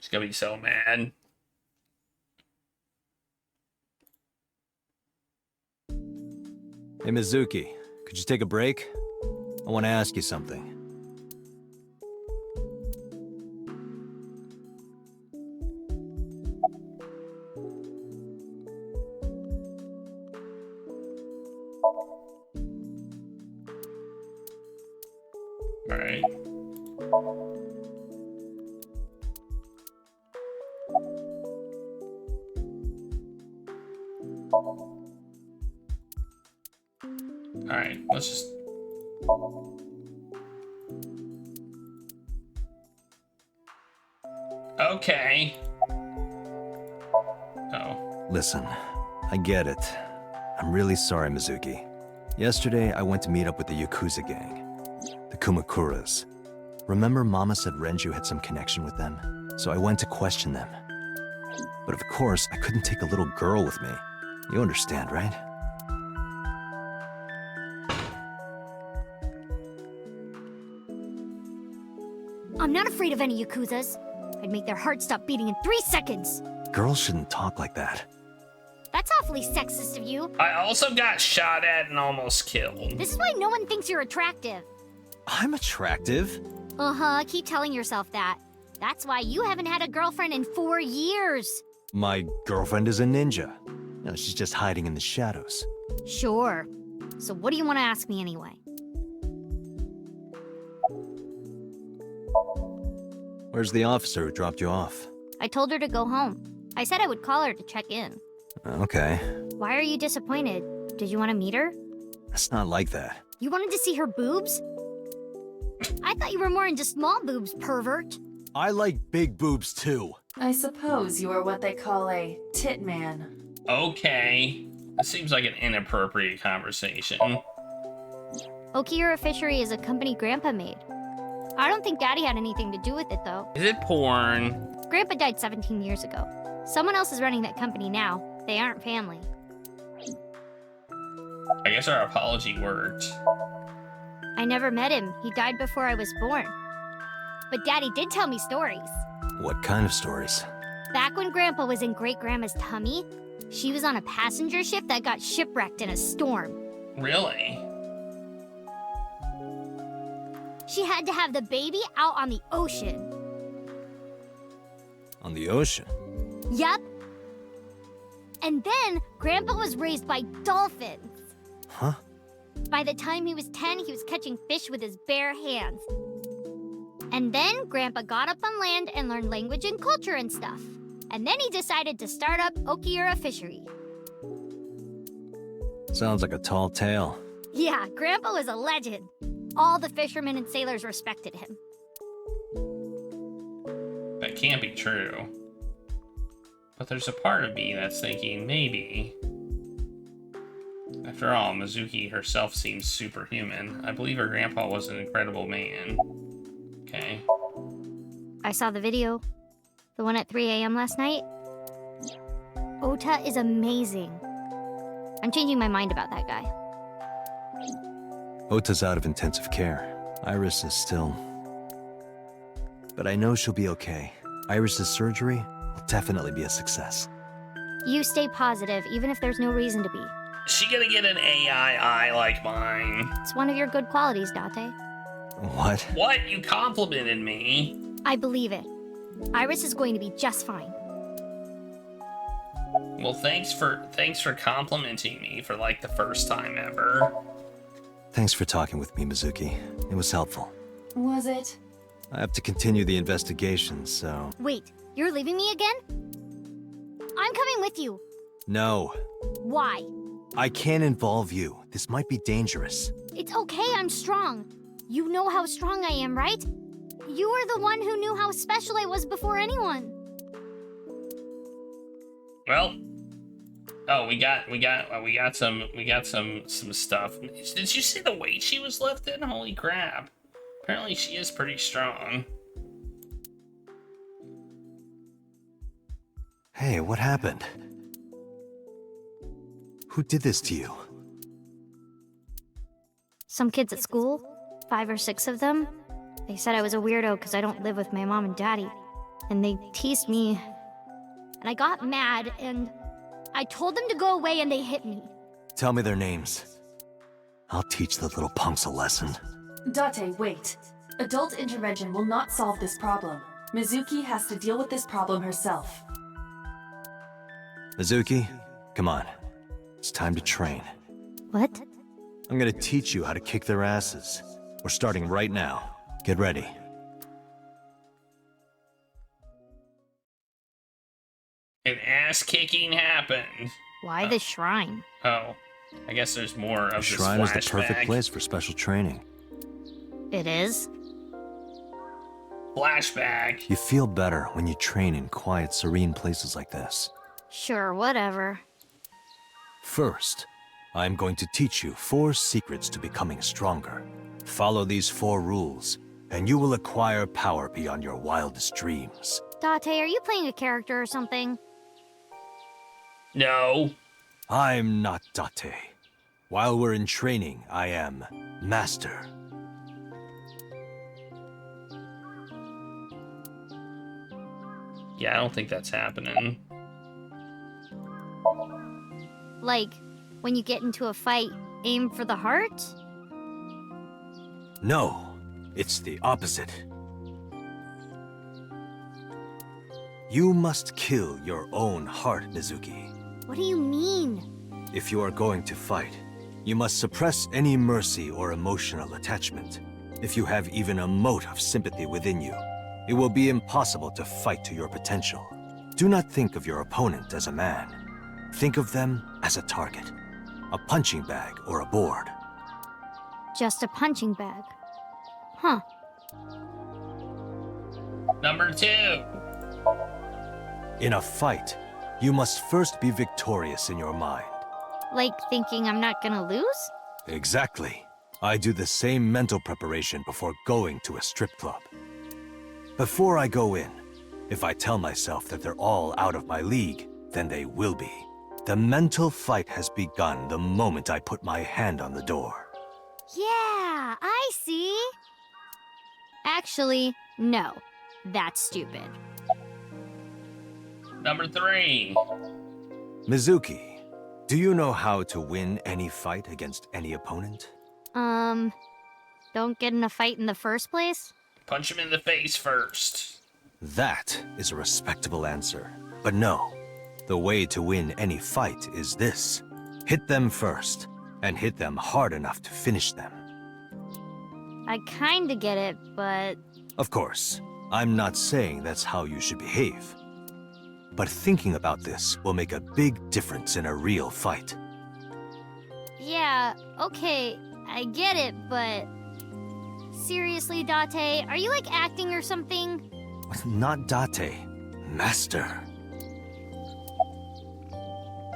She's gonna be so mad. Hey, Mizuki, could you take a break? I want to ask you something. Alright. Alright, let's just... Okay. Oh. Listen, I get it. I'm really sorry, Mizuki. Yesterday, I went to meet up with the Yakuza gang, the Kumakuras. Remember Mama said Renju had some connection with them? So I went to question them. But of course, I couldn't take a little girl with me. You understand, right? I'm not afraid of any Yakuzas. I'd make their hearts stop beating in 3 seconds. Girls shouldn't talk like that. That's awfully sexist of you. I also got shot at and almost killed. This is why no one thinks you're attractive. I'm attractive. Uh-huh, keep telling yourself that. That's why you haven't had a girlfriend in 4 years. My girlfriend is a ninja. No, she's just hiding in the shadows. Sure. So what do you want to ask me anyway? Where's the officer who dropped you off? I told her to go home. I said I would call her to check in. Okay. Why are you disappointed? Did you want to meet her? It's not like that. You wanted to see her boobs? I thought you were more into small boobs, pervert. I like big boobs too. I suppose you are what they call a tit man. Okay. This seems like an inappropriate conversation. Okiura Fishery is a company Grandpa made. I don't think Daddy had anything to do with it, though. Is it porn? Grandpa died 17 years ago. Someone else is running that company now. They aren't family. I guess our apology worked. I never met him. He died before I was born. But Daddy did tell me stories. What kind of stories? Back when Grandpa was in Great-Grandma's tummy, she was on a passenger ship that got shipwrecked in a storm. Really? She had to have the baby out on the ocean. On the ocean? Yep. And then, Grandpa was raised by dolphins. Huh? By the time he was 10, he was catching fish with his bare hands. And then, Grandpa got up on land and learned language and culture and stuff. And then he decided to start up Okiura Fishery. Sounds like a tall tale. Yeah, Grandpa was a legend. All the fishermen and sailors respected him. That can't be true. But there's a part of me that's thinking maybe. After all, Mizuki herself seems superhuman. I believe her grandpa was an incredible man. Okay. I saw the video. The one at 3 a.m. last night. Ota is amazing. I'm changing my mind about that guy. Ota's out of intensive care. Iris is still... But I know she'll be okay. Iris's surgery will definitely be a success. You stay positive, even if there's no reason to be. Is she gonna get an AI eye like mine? It's one of your good qualities, Date. What? What? You complimented me. I believe it. Iris is going to be just fine. Well, thanks for complimenting me for like the first time ever. Thanks for talking with me, Mizuki. It was helpful. Was it? I have to continue the investigation, so... Wait, you're leaving me again? I'm coming with you. No. Why? I can't involve you. This might be dangerous. It's okay, I'm strong. You know how strong I am, right? You were the one who knew how special I was before anyone. Well, oh, we got some stuff. Did you see the weight she was lifting? Holy crap! Apparently, she is pretty strong. Hey, what happened? Who did this to you? Some kids at school, 5 or 6 of them. They said I was a weirdo because I don't live with my mom and daddy. And they teased me. And I got mad, and I told them to go away, and they hit me. Tell me their names. I'll teach the little punks a lesson. Date, wait. Adult intervention will not solve this problem. Mizuki has to deal with this problem herself. Mizuki, come on. It's time to train. What? I'm gonna teach you how to kick their asses. We're starting right now. Get ready. An ass kicking happened. Why the shrine? Oh, I guess there's more of The this shrine is the perfect flashback. place for special training. It is? Flashback. You feel better when you train in quiet, serene places like this. Sure, whatever. First, I'm going to teach you 4 secrets to becoming stronger. Follow these 4 rules, and you will acquire power beyond your wildest dreams. Date, are you playing a character or something? No. I'm not Date. While we're in training, I am Master. Yeah, I don't think that's happening. Like, when you get into a fight, aim for the heart? No, it's the opposite. You must kill your own heart, Mizuki. What do you mean? If you are going to fight, you must suppress any mercy or emotional attachment. If you have even a mote of sympathy within you, it will be impossible to fight to your potential. Do not think of your opponent as a man. Think of them as a target, a punching bag or a board. Just a punching bag. Huh. Number 2. In a fight, you must first be victorious in your mind. Like thinking I'm not gonna lose? Exactly. I do the same mental preparation before going to a strip club. Before I go in, if I tell myself that they're all out of my league, then they will be. The mental fight has begun the moment I put my hand on the door. Yeah, I see. Actually, no. That's stupid. Number 3. Mizuki, do you know how to win any fight against any opponent? Don't get in a fight in the first place? Punch him in the face first. That is a respectable answer. But no, the way to win any fight is this. Hit them first, and hit them hard enough to finish them. I kinda get it, but... Of course, I'm not saying that's how you should behave. But thinking about this will make a big difference in a real fight. Yeah, okay, I get it, but... Seriously, Date, are you like acting or something? Not Date, Master.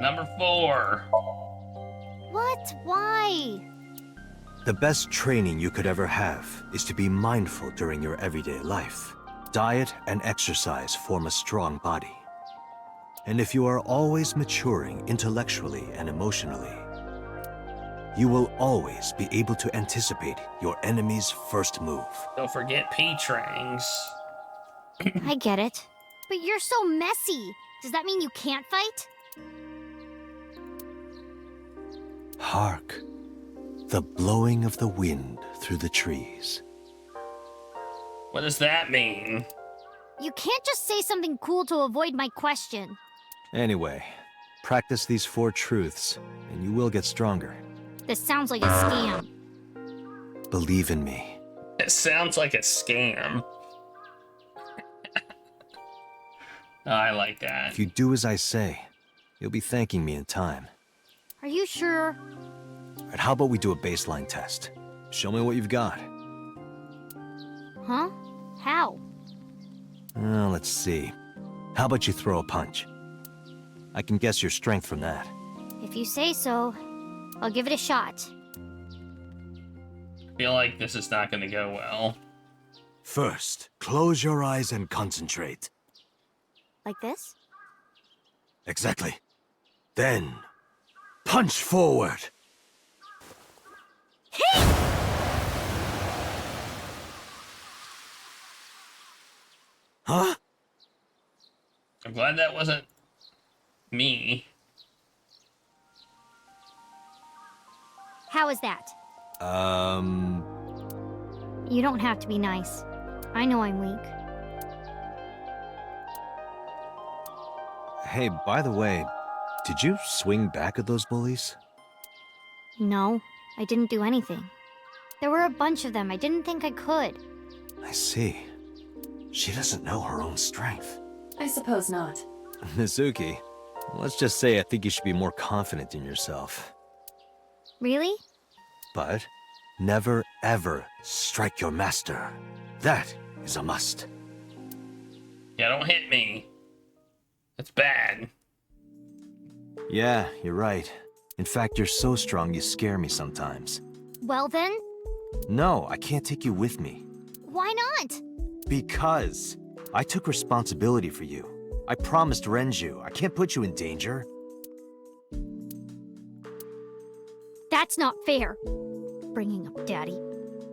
Number 4. What? Why? The best training you could ever have is to be mindful during your everyday life. Diet and exercise form a strong body. And if you are always maturing intellectually and emotionally, you will always be able to anticipate your enemy's first move. Don't forget P-Trangs. I get it. But you're so messy. Does that mean you can't fight? Hark, the blowing of the wind through the trees. What does that mean? You can't just say something cool to avoid my question. Anyway, practice these 4 truths, and you will get stronger. This sounds like a scam. Believe in me. It sounds like a scam. Oh, I like that. If you do as I say, you'll be thanking me in time. Are you sure? Alright, how about we do a baseline test? Show me what you've got. Huh? How? Let's see. How about you throw a punch? I can guess your strength from that. If you say so, I'll give it a shot. I feel like this is not going to go well. First, close your eyes and concentrate. Like this? Exactly. Then, punch forward. Huh? I'm glad that wasn't me. How was that? You don't have to be nice. I know I'm weak. Hey, by the way, did you swing back at those bullies? No, I didn't do anything. There were a bunch of them. I didn't think I could. I see. She doesn't know her own strength. I suppose not. Mizuki, let's just say I think you should be more confident in yourself. Really? But never ever strike your master. That is a must. Yeah, don't hit me. That's bad. Yeah, you're right. In fact, you're so strong you scare me sometimes. Well then, No, I can't take you with me. why not? Because I took responsibility for you. I promised Renju. I can't put you in danger. That's not fair. Bringing up Daddy.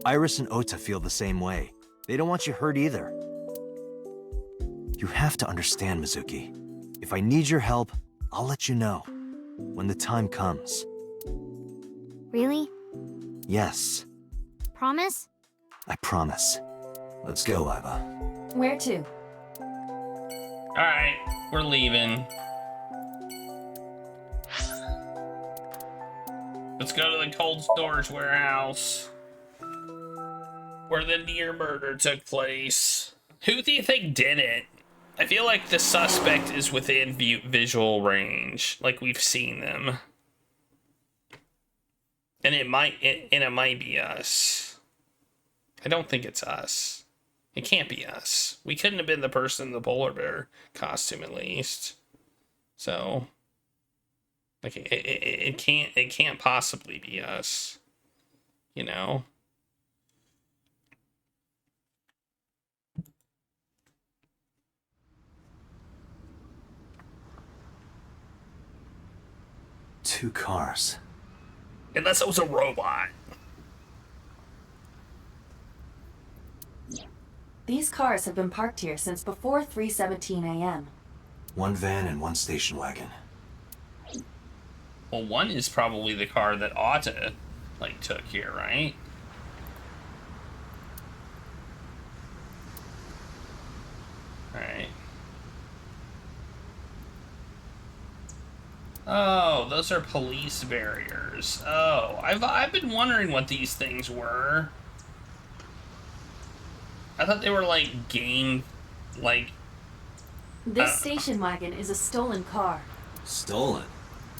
Iris and Ota feel the same way. They don't want you hurt either. You have to understand, Mizuki. If I need your help, I'll let you know. When the time comes. Really? Yes, Promise? I promise. Let's go, Aiba. Where to? Alright, we're leaving. Let's go to the cold storage warehouse. Where the near murder took place. Who do you think did it? I feel like the suspect is within visual range. Like we've seen them. And it might be us. I don't think it's us. It can't be us. We couldn't have been the person in the polar bear costume at least. So like it can't possibly be us. You know? Two cars. Unless it was a robot. These cars have been parked here since before 3:17 a.m. One van and one station wagon. Well, one is probably the car that Ota, like, took here, right? Alright. Oh, those are police barriers. Oh, I've been wondering what these things were. I thought they were like game, like. This station wagon is a stolen car. Stolen?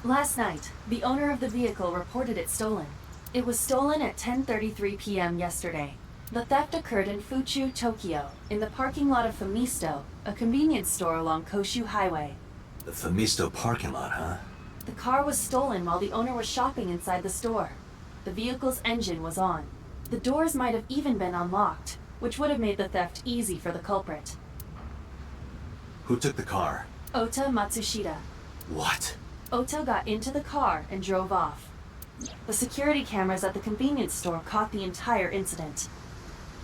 Last night, the owner of the vehicle reported it stolen. It was stolen at 10:33 p.m. yesterday. The theft occurred in Fuchu, Tokyo, in the parking lot of Famisto, a convenience store along Koshu Highway. The Famisto parking lot, huh? The car was stolen while the owner was shopping inside the store. The vehicle's engine was on. The doors might have even been unlocked, which would have made the theft easy for the culprit. Who took the car? Ota Matsushita. What? Ota got into the car and drove off. The security cameras at the convenience store caught the entire incident.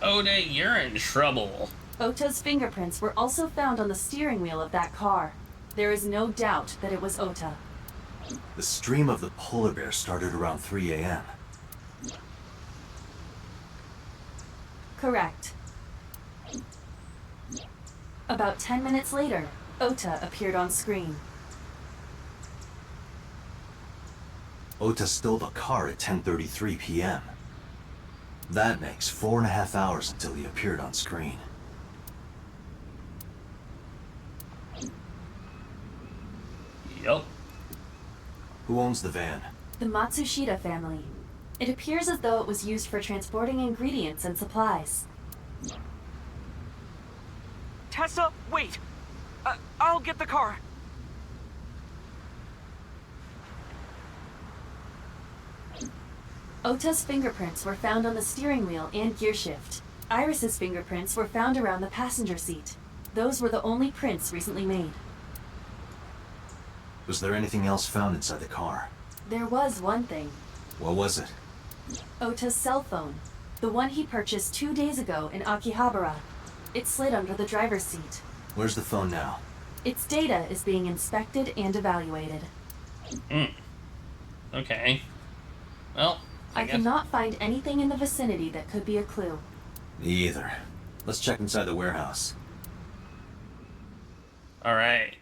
Oda, you're in trouble. Ota's fingerprints were also found on the steering wheel of that car. There is no doubt that it was Ota. The stream of the polar bear started around 3 a.m. Correct. About 10 minutes later, Ota appeared on screen. Ota stole the car at 10:33 p.m. That makes 4.5 hours until he appeared on screen. Yup. Who owns the van? The Matsushita family. It appears as though it was used for transporting ingredients and supplies. Tessa, wait! I'll get the car. Ota's fingerprints were found on the steering wheel and gearshift. Iris's fingerprints were found around the passenger seat. Those were the only prints recently made. Was there anything else found inside the car? There was one thing. What was it? Ota's cell phone. The one he purchased 2 days ago in Akihabara. It slid under the driver's seat. Where's the phone now? Its data is being inspected and evaluated. Okay. Well, I guess... cannot find anything in the vicinity that could be a clue. Me either. Let's check inside the warehouse. Alright.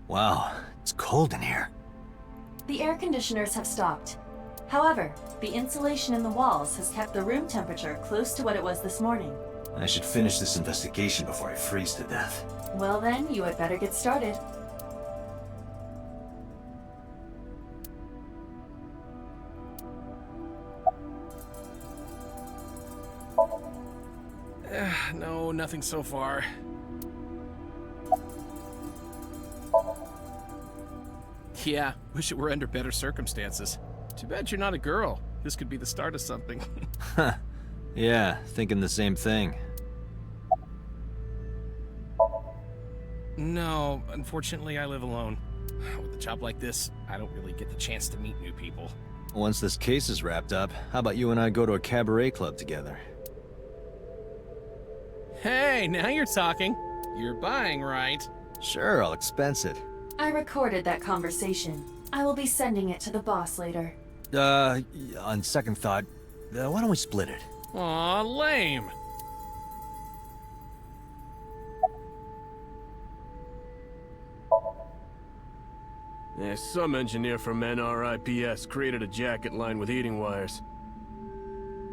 Wow, it's cold in here. The air conditioners have stopped. However, the insulation in the walls has kept the room temperature close to what it was this morning. I should finish this investigation before I freeze to death. Well then, you had better get started. No, nothing so far. Yeah, wish it were under better circumstances. Too bad you're not a girl. This could be the start of something. Huh. Yeah, thinking the same thing. No, unfortunately I live alone. With a job like this, I don't really get the chance to meet new people. Once this case is wrapped up, how about you and I go to a cabaret club together? Hey, now you're talking. You're buying, right? Sure, I'll expense it. I recorded that conversation. I will be sending it to the boss later. On second thought, why don't we split it? Aw, lame. Yeah, some engineer from NRIPS created a jacket lined with heating wires.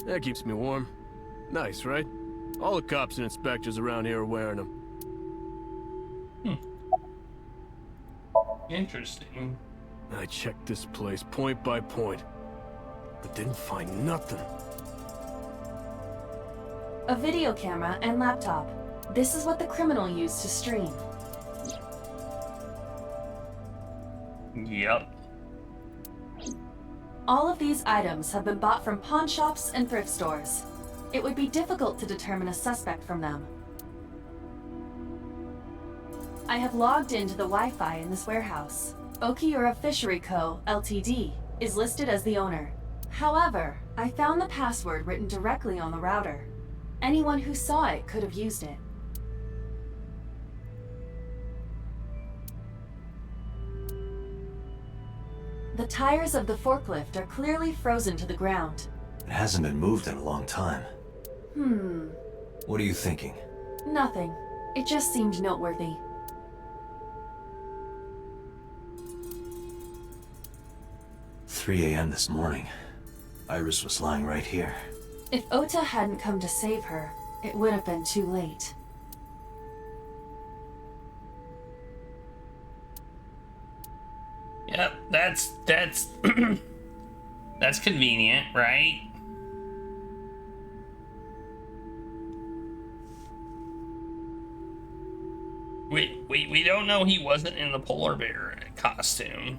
That keeps me warm. Nice, right? All the cops and inspectors around here are wearing them. Interesting. I checked this place point by point, but didn't find nothing. A video camera and laptop. This is what the criminal used to stream. Yep. All of these items have been bought from pawn shops and thrift stores. It would be difficult to determine a suspect from them. I have logged into the Wi-Fi in this warehouse. Okiura Fishery Co., Ltd. is listed as the owner. However, I found the password written directly on the router. Anyone who saw it could have used it. The tires of the forklift are clearly frozen to the ground. It hasn't been moved in a long time. What are you thinking? Nothing. It just seemed noteworthy. 3 a.m. this morning. Iris was lying right here. If Ota hadn't come to save her, it would have been too late. Yep, that's that's convenient, right? We don't know he wasn't in the polar bear costume,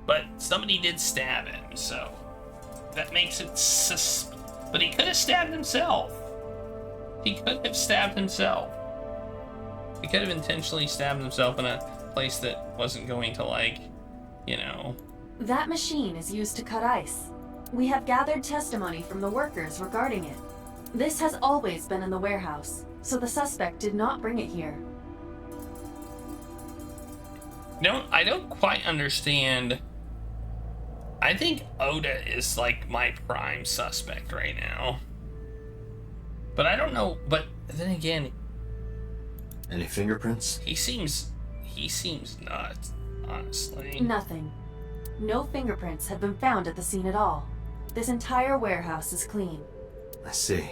but somebody did stab him, so that makes it but he could have stabbed himself. He could have stabbed himself. He could have intentionally stabbed himself in a place that wasn't going to, like, you know. That machine is used to cut ice. We have gathered testimony from the workers regarding it. This has always been in the warehouse, so the suspect did not bring it here. No, I don't quite understand. I think Oda is like my prime suspect right now. But I don't know, but then again, Any fingerprints? he seems nuts, honestly. Nothing. No fingerprints have been found at the scene at all. This entire warehouse is clean. I see.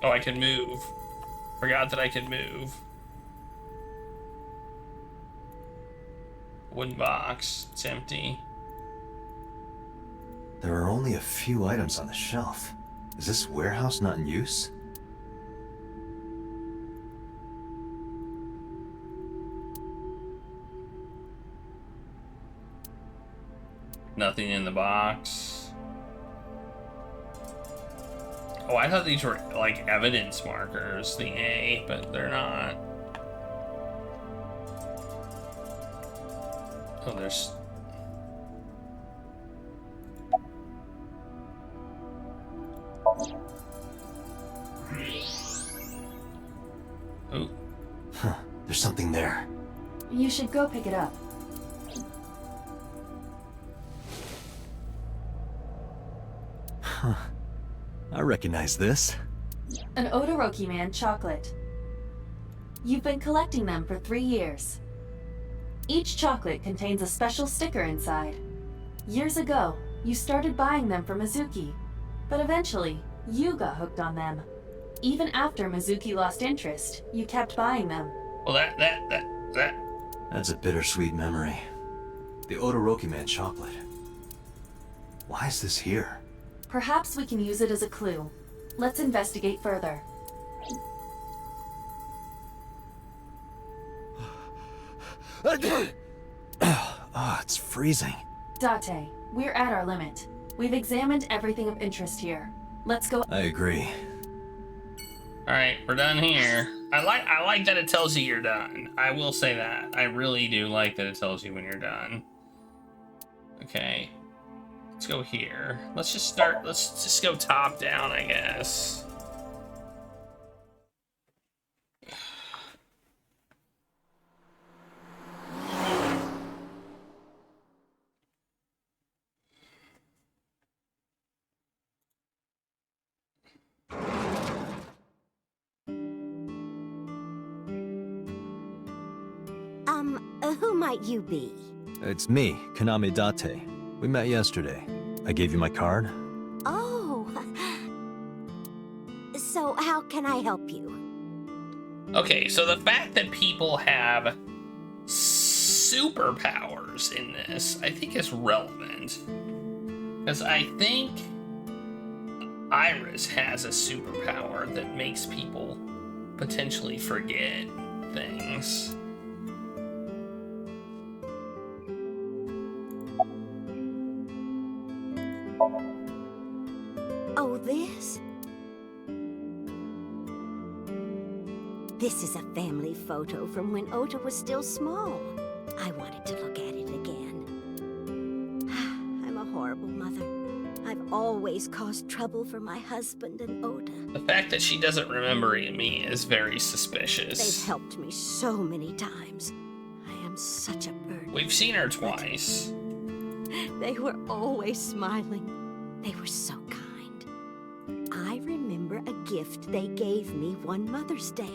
Oh, I can move. Forgot that I could move. Wooden box. It's empty. There are only a few items on the shelf. Is this warehouse not in use? Nothing in the box. Oh, I thought these were like evidence markers, the A, but they're not. Oh, there's... Oh. Huh, there's something there. You should go pick it up. Huh. I recognize this. An Odoroki Man chocolate. You've been collecting them for 3 years. Each chocolate contains a special sticker inside. Years ago, you started buying them for Mizuki, but eventually, you got hooked on them. Even after Mizuki lost interest, you kept buying them. Well, That's a bittersweet memory. The Odoroki Man chocolate. Why is this here? Perhaps we can use it as a clue. Let's investigate further. Oh, it's freezing. Date, we're at our limit. We've examined everything of interest here. Let's go. I agree. Alright, we're done here. I like that it tells you you're done. I will say that. I really do like that it tells you when you're done. Okay. Let's go here. Let's just go top down, I guess. Who might you be? It's me, Kaname Date. We met yesterday. I gave you my card. Oh. So how can I help you? Okay, so the fact that people have superpowers in this, I think is relevant. Because I think Iris has a superpower that makes people potentially forget things. Oh, this? This is a family photo from when Ota was still small. I wanted to look at it again. I'm a horrible mother. I've always caused trouble for my husband and Ota. The fact that she doesn't remember me is very suspicious. They've helped me so many times. I am such a burden. We've seen her twice. They were always smiling. They were so kind. I remember a gift they gave me one Mother's Day.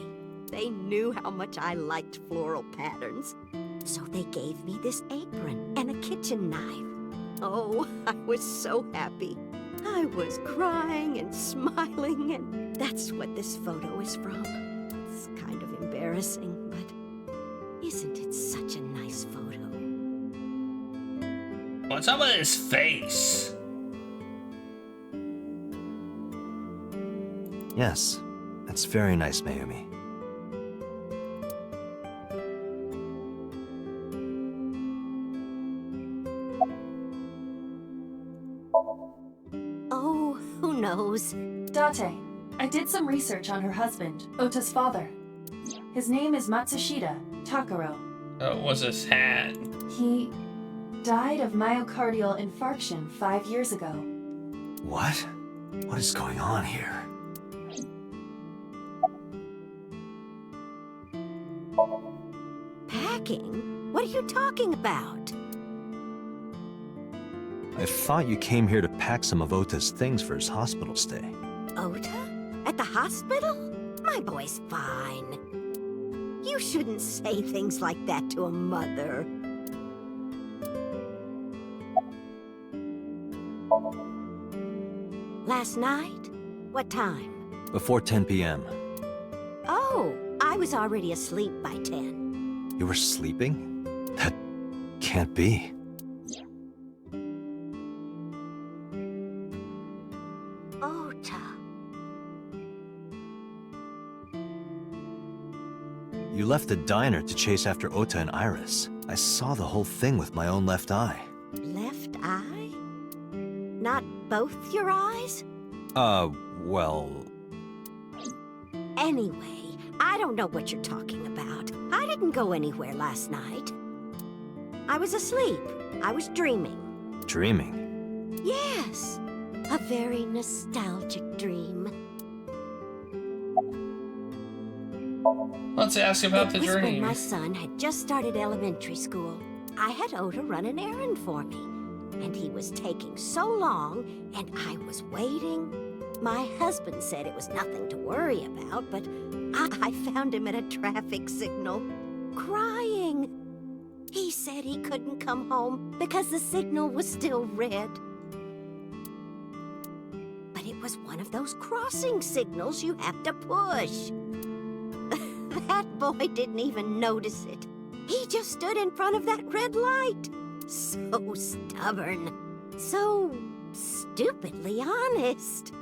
They knew how much I liked floral patterns. So they gave me this apron and a kitchen knife. Oh, I was so happy. I was crying and smiling, and that's what this photo is from. It's kind of embarrassing, but isn't it such a nice photo? What's up with his face? Yes, that's very nice, Mayumi. Oh, who knows? Date, I did some research on her husband, Ota's father. His name is Matsushita Takaro. Oh, it was his hat. He died of myocardial infarction 5 years ago. What? What is going on here? Packing? What are you talking about? I thought you came here to pack some of Ota's things for his hospital stay. Ota? At the hospital? My boy's fine. You shouldn't say things like that to a mother. Last night? What time? Before 10 p.m. Oh, I was already asleep by 10. You were sleeping? That can't be. Ota. You left the diner to chase after Ota and Iris. I saw the whole thing with my own left eye. Left eye? Not both your eyes? Well... Anyway, I don't know what you're talking about. I didn't go anywhere last night. I was asleep. I was dreaming. Dreaming? Yes, a very nostalgic dream. Let's ask about the It was when dream. my son had just started elementary school. I had Oda run an errand for me, and he was taking so long, and I was waiting. My husband said it was nothing to worry about, but I found him at a traffic signal, crying. He said he couldn't come home because the signal was still red. But it was one of those crossing signals you have to push. That boy didn't even notice it. He just stood in front of that red light. So stubborn. So stupidly honest.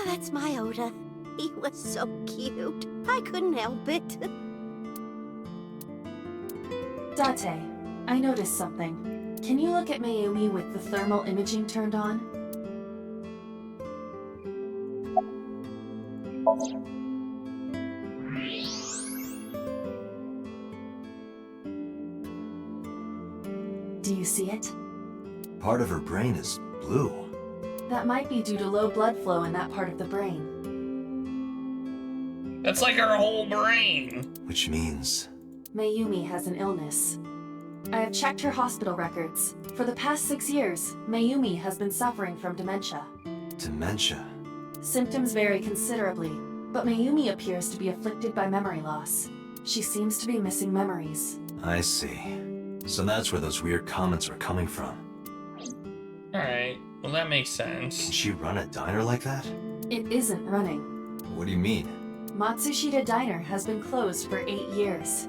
That's my Oda. He was so cute. I couldn't help it. Date, I noticed something. Can you look at Mayumi with the thermal imaging turned on? Do you see it? Part of her brain is blue. That might be due to low blood flow in that part of the brain. That's like her whole brain. Which means... Mayumi has an illness. I have checked her hospital records. For the past 6 years, Mayumi has been suffering from dementia. dementia. Symptoms vary considerably, but Mayumi appears to be afflicted by memory loss. She seems to be missing memories. I see. So that's where those weird comments are coming from. Alright, well that makes Can sense. she run a diner like that? It isn't running. What do you mean? Matsushita Diner has been closed for 8 years.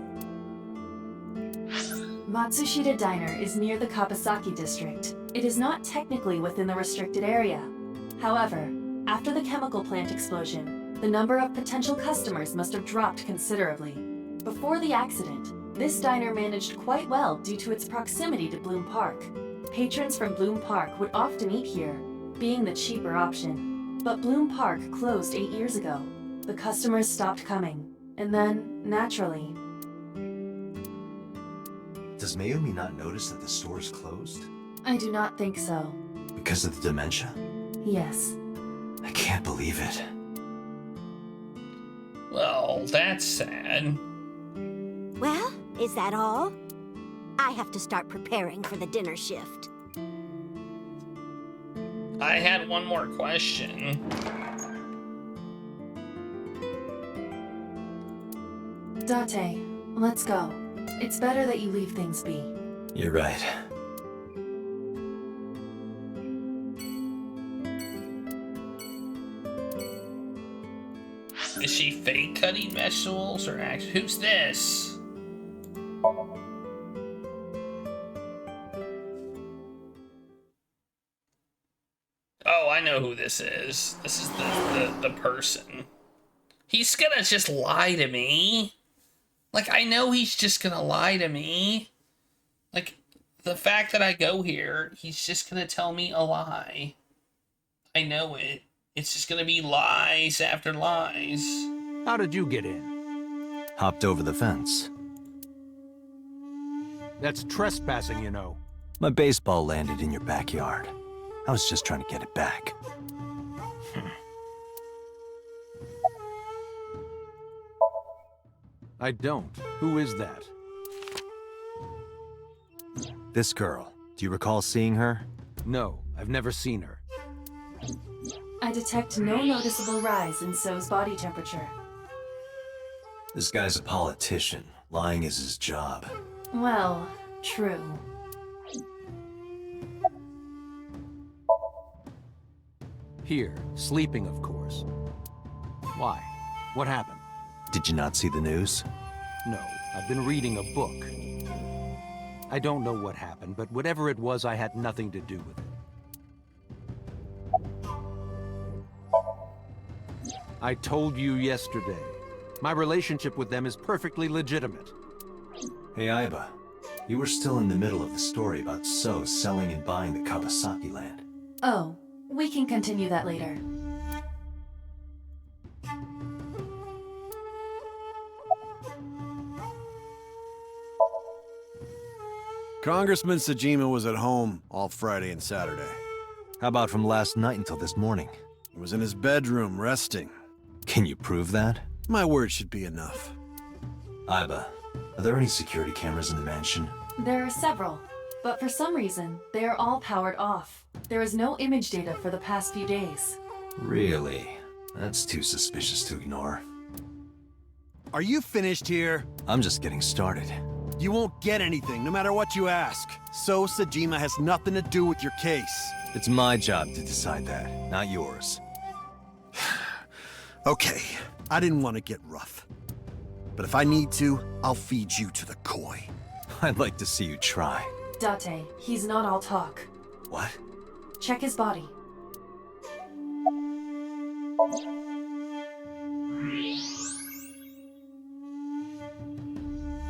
Matsushita Diner is near the Kapasaki district. It is not technically within the restricted area. However, after the chemical plant explosion, the number of potential customers must have dropped considerably. Before the accident, this diner managed quite well due to its proximity to Bloom Park. Patrons from Bloom Park would often eat here, being the cheaper option. But Bloom Park closed 8 years ago. The customers stopped coming, and then, naturally... Does Mayumi not notice that the store is closed? I do not think so. Because of the dementia? Yes. I can't believe it. Well, that's sad. Well, is that all? I have to start preparing for the dinner shift. I had one more question. Date, let's go. It's better that you leave things be. You're right. Is she fake cutting vegetables or actually? Who's this? Oh, I know who this is. This is the person. He's gonna just lie to me. Like, I know he's just gonna lie to me. Like, the fact that I go here, he's just gonna tell me a lie. I know it. It's just gonna be lies after lies. How did you get in? Hopped over the fence. That's trespassing, you know. My baseball landed in your backyard. I was just trying to get it back. I don't. Who is that? This girl. Do you recall seeing her? No, I've never seen her. I detect no noticeable rise in So's body temperature. This guy's a politician. Lying is his job. Well, true. Here, sleeping, of course. Why? What happened? Did you not see the news? No, I've been reading a book. I don't know what happened, but whatever it was, I had nothing to do with it. I told you yesterday. My relationship with them is perfectly legitimate. Hey, Aiba. You were still in the middle of the story about So selling and buying the Kawasaki land. Oh, we can continue that later. Congressman Sajima was at home all Friday and Saturday. How about from last night until this morning? He was in his bedroom, resting. Can you prove that? My word should be enough. Aiba, are there any security cameras in the mansion? There are several, but for some reason, they are all powered off. There is no image data for the past few days. Really? That's too suspicious to ignore. Are you finished here? I'm just getting started. You won't get anything, no matter what you ask. So Sajima has nothing to do with your case. It's my job to decide that, not yours. Okay, I didn't want to get rough. But if I need to, I'll feed you to the koi. I'd like to see you try. Date, he's not all talk. What? Check his body.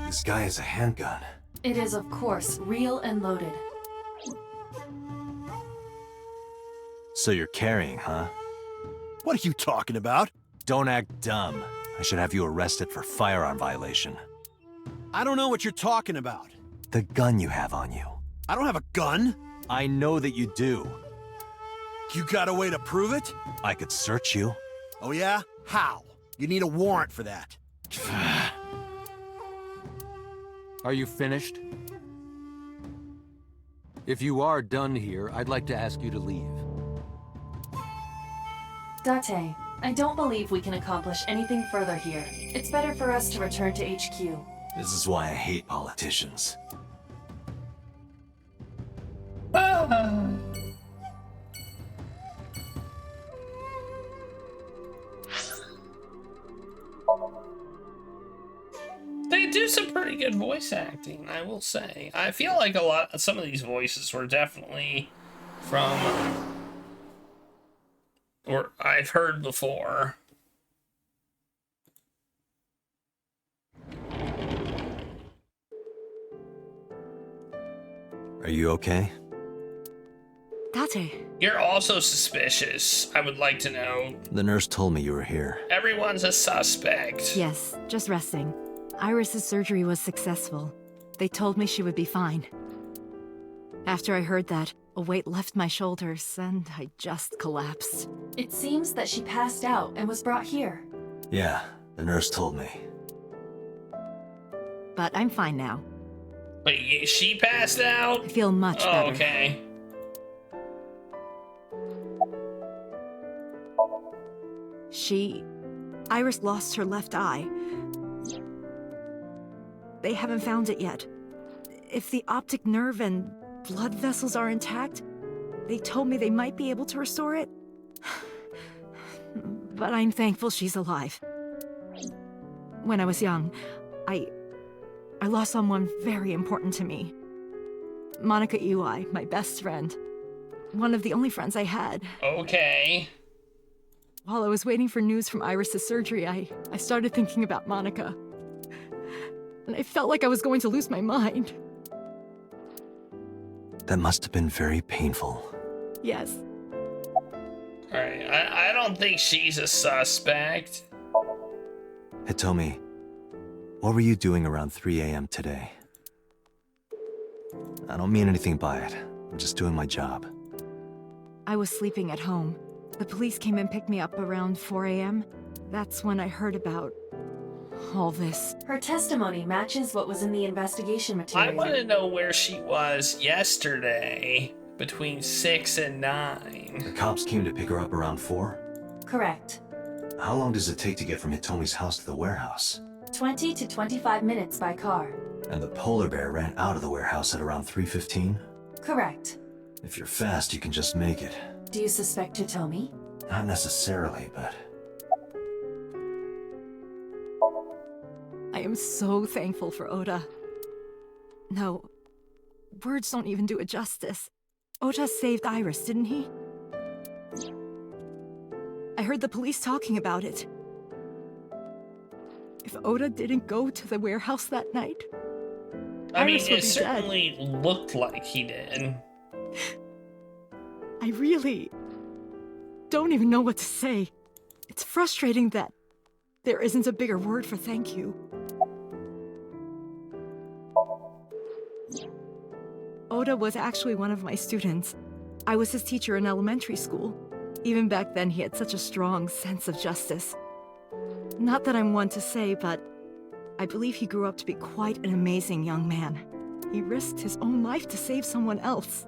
This guy has a handgun. It is, of course, real and loaded. So you're carrying, huh? What are you talking about? Don't act dumb. I should have you arrested for firearm violation. I don't know what you're talking about. The gun you have on you. I don't have a gun. I know that you do. You got a way to prove it? I could search you. Oh yeah? How? You need a warrant for that. Are you finished? If you are done here, I'd like to ask you to leave. Date, I don't believe we can accomplish anything further here. It's better for us to return to HQ. This is why I hate politicians. They do some pretty good voice acting, I will say. I feel like some of these voices were definitely from, or I've heard before. Are you okay? Date. You're also suspicious, I would like to know. The nurse told me you were here. Everyone's a suspect. Yes, just resting. Iris's surgery was successful. They told me she would be fine. After I heard that, a weight left my shoulders, and I just collapsed. It seems that she passed out and was brought here. Yeah, the nurse told me. But I'm fine now. Wait, she passed out? I feel much Oh, better. okay. Iris lost her left eye. They haven't found it yet. If the optic nerve and blood vessels are intact, they told me they might be able to restore it. But I'm thankful she's alive. When I was young, I lost someone very important to me. Monica Iwai, my best friend. One of the only friends I had. Okay. While I was waiting for news from Iris's surgery, I started thinking about Monica. And I felt like I was going to lose my mind. That must have been very painful. Yes. Alright, I don't think she's a suspect. Hitomi, what were you doing around 3 a.m. today? I don't mean anything by it. I'm just doing my job. I was sleeping at home. The police came and picked me up around 4 a.m. That's when I heard about all this. Her testimony matches what was in the investigation I material. want to know where she was yesterday between 6 and 9. The cops came to pick her up around 4? Correct. How long does it take to get from Hitomi's house to the warehouse? 20 to 25 minutes by car. And the polar bear ran out of the warehouse at around 3:15? Correct. If you're fast, you can just make it. Do you suspect Hitomi? Not necessarily, but... I am so thankful for Oda. No, words don't even do it justice. Oda saved Iris, didn't he? I heard the police talking about it. If Oda didn't go to the warehouse that night, I mean, Iris would it be certainly looked like he did. I really don't even know what to say. It's frustrating that there isn't a bigger word for thank you. Oda was actually one of my students. I was his teacher in elementary school. Even back then, he had such a strong sense of justice. Not that I'm one to say, but I believe he grew up to be quite an amazing young man. He risked his own life to save someone else.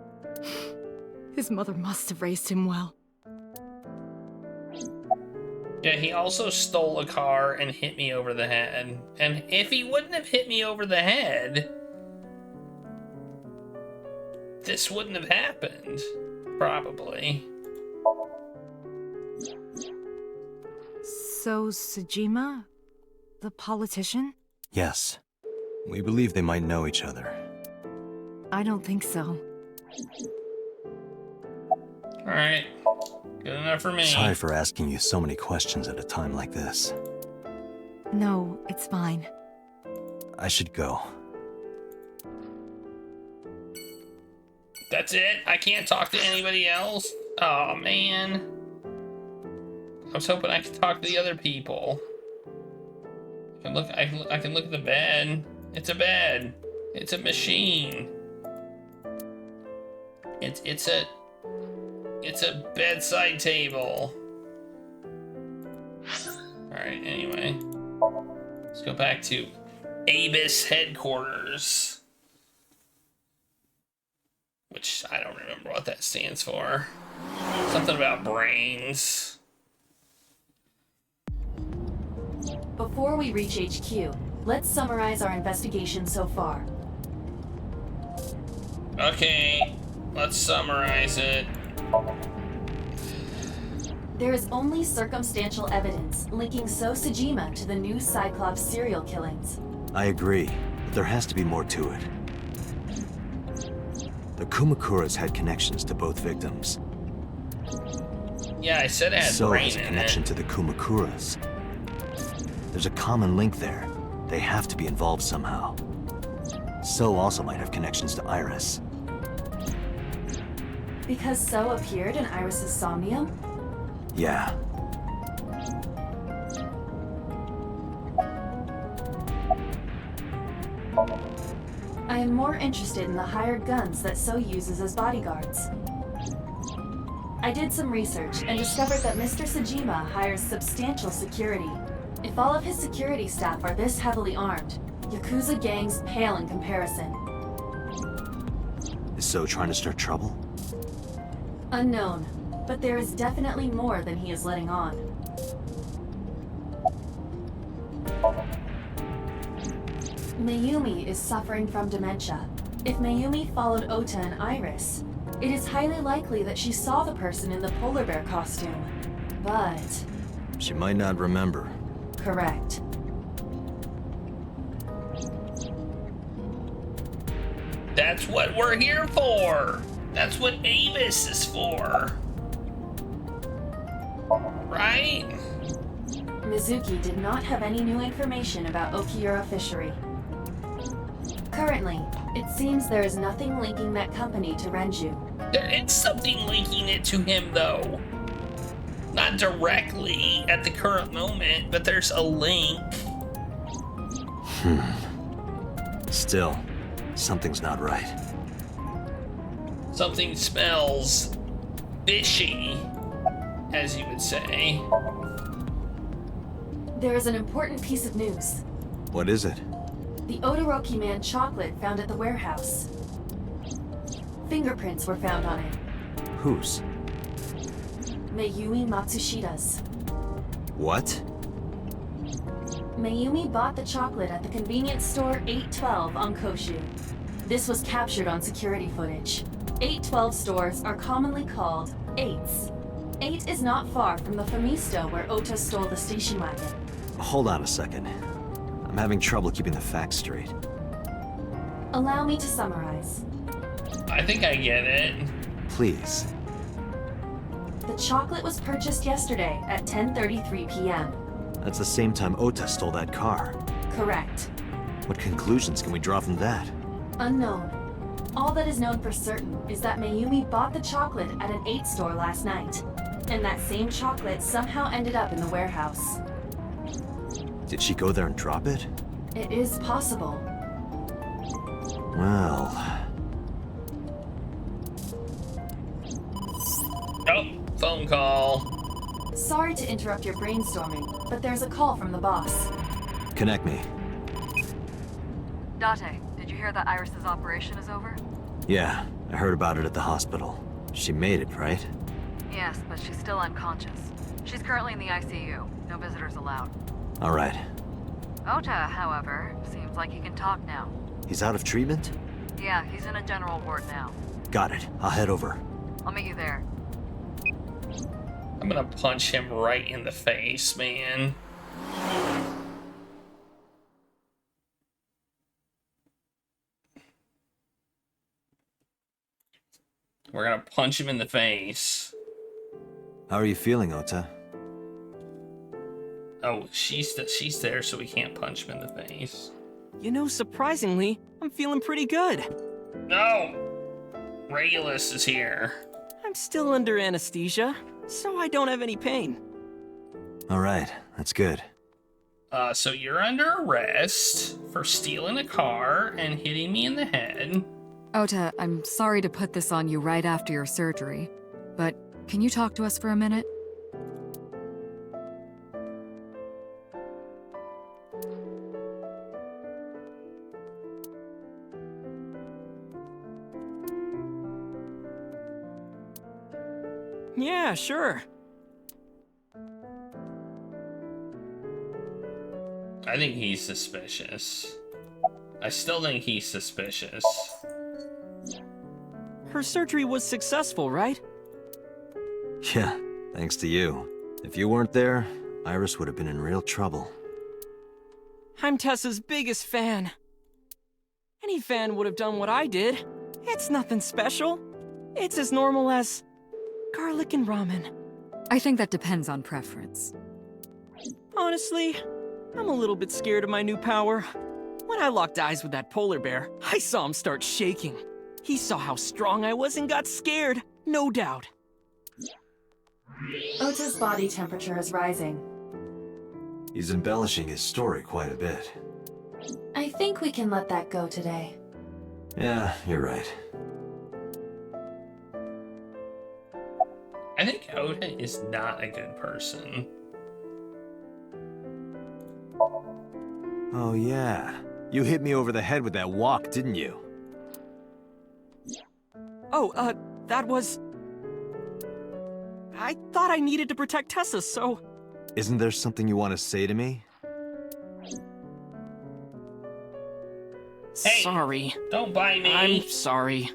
His mother must have raised him well. Yeah, he also stole a car and hit me over the head. And if he wouldn't have hit me over the head, this wouldn't have happened. Probably. So, Sejima? The politician? Yes. We believe they might know each other. I don't think so. Alright. Good enough for me. Sorry for asking you so many questions at a time like this. No, it's fine. I should go. That's it? I can't talk to anybody else? Oh man. I was hoping I could talk to the other people. I can look at the bed. It's a bed. It's a machine. It's a bedside table. Alright, anyway. Let's go back to Aiba's headquarters. Which I don't remember what that stands for. Something about brains. Before we reach HQ, let's summarize our investigation so far. Okay, let's summarize it. There is only circumstantial evidence linking So Sejima to the new Cyclops serial killings. I agree, but there has to be more to it. The Kumakuras had connections to both victims. Yeah, I said it had So brain has a in connection it. to the Kumakuras. There's a common link there. They have to be involved somehow. So also might have connections to Iris. Because So appeared in Iris's Somnium? Yeah. I am more interested in the hired guns that So uses as bodyguards. I did some research and discovered that Mr. Sejima hires substantial security. If all of his security staff are this heavily armed, Yakuza gangs pale in comparison. Is So trying to start trouble? Unknown, but there is definitely more than he is letting on. Mayumi is suffering from dementia. If Mayumi followed Ota and Iris, it is highly likely that she saw the person in the polar bear costume. But... She might not remember. correct. That's what we're here for. That's what Avis is for. Right? Mizuki did not have any new information about Okiura Fishery. Currently, it seems there is nothing linking that company to Renju. There is something linking it to him, though. Not directly at the current moment, but there's a link. Still, something's not right. Something smells fishy, as you would say. There is an important piece of news. What is it? The Odoroki Man chocolate found at the warehouse. Fingerprints were found on it. Whose? Mayumi Matsushida's. What? Mayumi bought the chocolate at the convenience store 812 on Koshu. This was captured on security footage. 812 stores are commonly called 8s. 8 is not far from the Famisto where Ota stole the station wagon. Hold on a second. I'm having trouble keeping the facts straight. Allow me to summarize. I think I get it. Please. The chocolate was purchased yesterday at 10:33 p.m. That's the same time Ota stole that car. Correct. What conclusions can we draw from that? Unknown. All that is known for certain is that Mayumi bought the chocolate at an 8 store last night. And that same chocolate somehow ended up in the warehouse. Did she go there and drop it? It is possible. Well... sorry to interrupt your brainstorming, but there's a call from the boss. Connect me. Date, did you hear that Iris's operation is over? Yeah, I heard about it at the hospital. She made it, right? Yes, but she's still unconscious. She's currently in the ICU. No visitors allowed. All right. Ota, however, seems like he can talk now. He's out of treatment? Yeah, he's in a general ward now. Got it. I'll head over. I'll meet you there. I'm gonna punch him right in the face, man. We're gonna punch him in the face. How are you feeling, Ota? Oh, she's there, so we can't punch him in the face. You know, surprisingly, I'm feeling pretty good. No! Regulus is here. I'm still under anesthesia, so I don't have any pain. All right, that's good. So you're under arrest for stealing a car and hitting me in the head. Ota, I'm sorry to put this on you right after your surgery, but can you talk to us for a minute? Yeah, sure. I think he's suspicious. I still think he's suspicious. Her surgery was successful, right? Yeah, thanks to you. If you weren't there, Iris would have been in real trouble. I'm Tessa's biggest fan. Any fan would have done what I did. It's nothing special. It's as normal as garlic and ramen. I think that depends on preference. Honestly, I'm a little bit scared of my new power. When I locked eyes with that polar bear, I saw him start shaking. He saw how strong I was and got scared, no doubt. Ota's body temperature is rising. He's embellishing his story quite a bit. I think we can let that go today. Yeah, you're right. I think Ota is not a good person. Oh yeah, you hit me over the head with that walk, didn't you? Oh, that was... I thought I needed to protect Tessa, so... Isn't there something you want to say to me? Hey, sorry. Don't bite me. I'm sorry.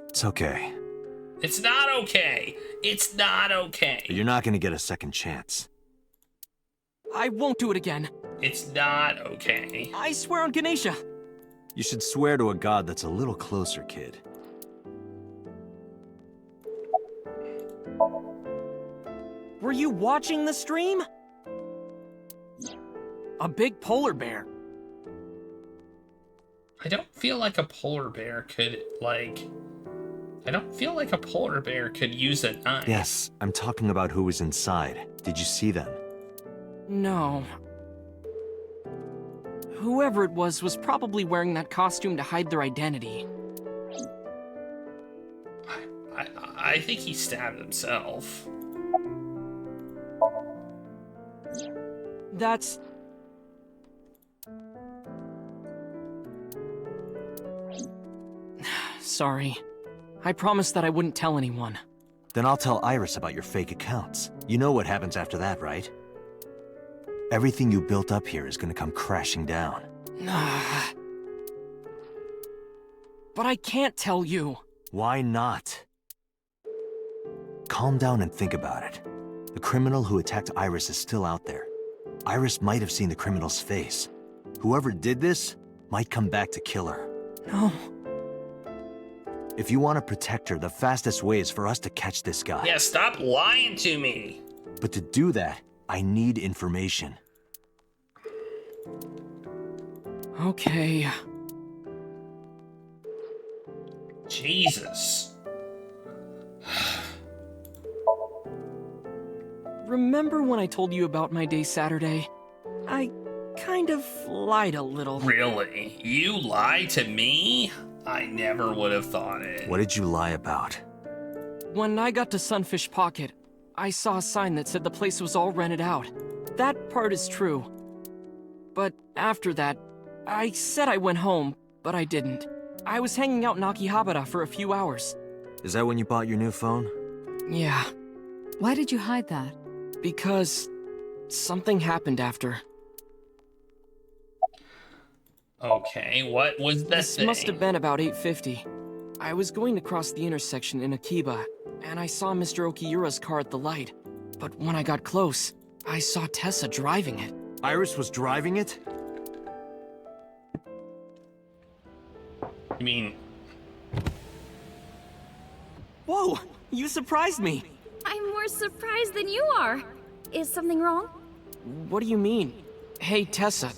It's okay. It's not okay. It's not okay. But you're not gonna get a second chance. I won't do it again. It's not okay. I swear on Ganesha. You should swear to a god that's a little closer, kid. Were you watching the stream? A big polar bear. I don't feel like a polar bear could, like... I don't feel like a polar bear could use a knife. Yes, I'm talking about who was inside. Did you see them? No. Whoever it was probably wearing that costume to hide their identity. I think he stabbed himself. That's... Sorry. I promised that I wouldn't tell anyone. Then I'll tell Iris about your fake accounts. You know what happens after that, right? Everything you built up here is gonna come crashing down. But I can't tell you. Why not? Calm down and think about it. The criminal who attacked Iris is still out there. Iris might have seen the criminal's face. Whoever did this might come back to kill her. No. If you want to protect her, the fastest way is for us to catch this guy. Yeah, stop lying to me. But to do that, I need information. Okay. Jesus. Remember when I told you about my day Saturday? I kind of lied a little. Really? You lied to me? I never would have thought it. What did you lie about? When I got to Sunfish Pocket, I saw a sign that said the place was all rented out. That part is true. But after that, I said I went home, but I didn't. I was hanging out in Akihabara for a few hours. Is that when you bought your new phone? Yeah, Why did you hide that? because something happened after. Okay, what was the This thing? must have been about 8:50. I was going to cross the intersection in Akiba, and I saw Mr. Okiura's car at the light. But when I got close, I saw Tessa driving it. Iris was driving it? I mean, Whoa! You surprised me! I'm more surprised than you are. Is something wrong? What do you mean? Hey, Tessa,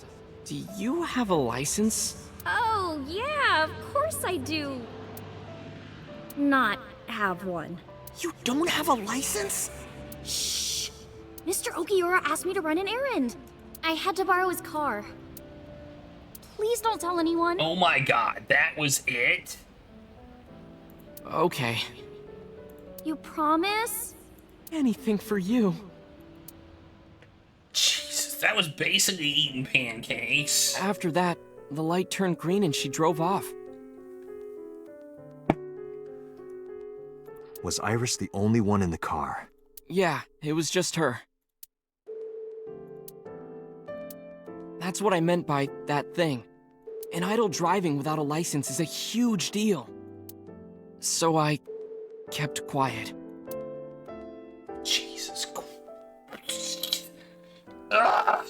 do you have a license? Oh, yeah, of course I do. Not have one. You don't have a license? Shh! Mr. Okiura asked me to run an errand. I had to borrow his car. Please don't tell anyone. oh my god, that was it? Okay. You promise? Anything for you. Jesus, that was basically eating pancakes. After that, the light turned green and she drove off. Was Iris the only one in the car? Yeah, it was just her. That's what I meant by that thing. An idle driving without a license is a huge deal. So I kept quiet. Jesus Christ. Ugh.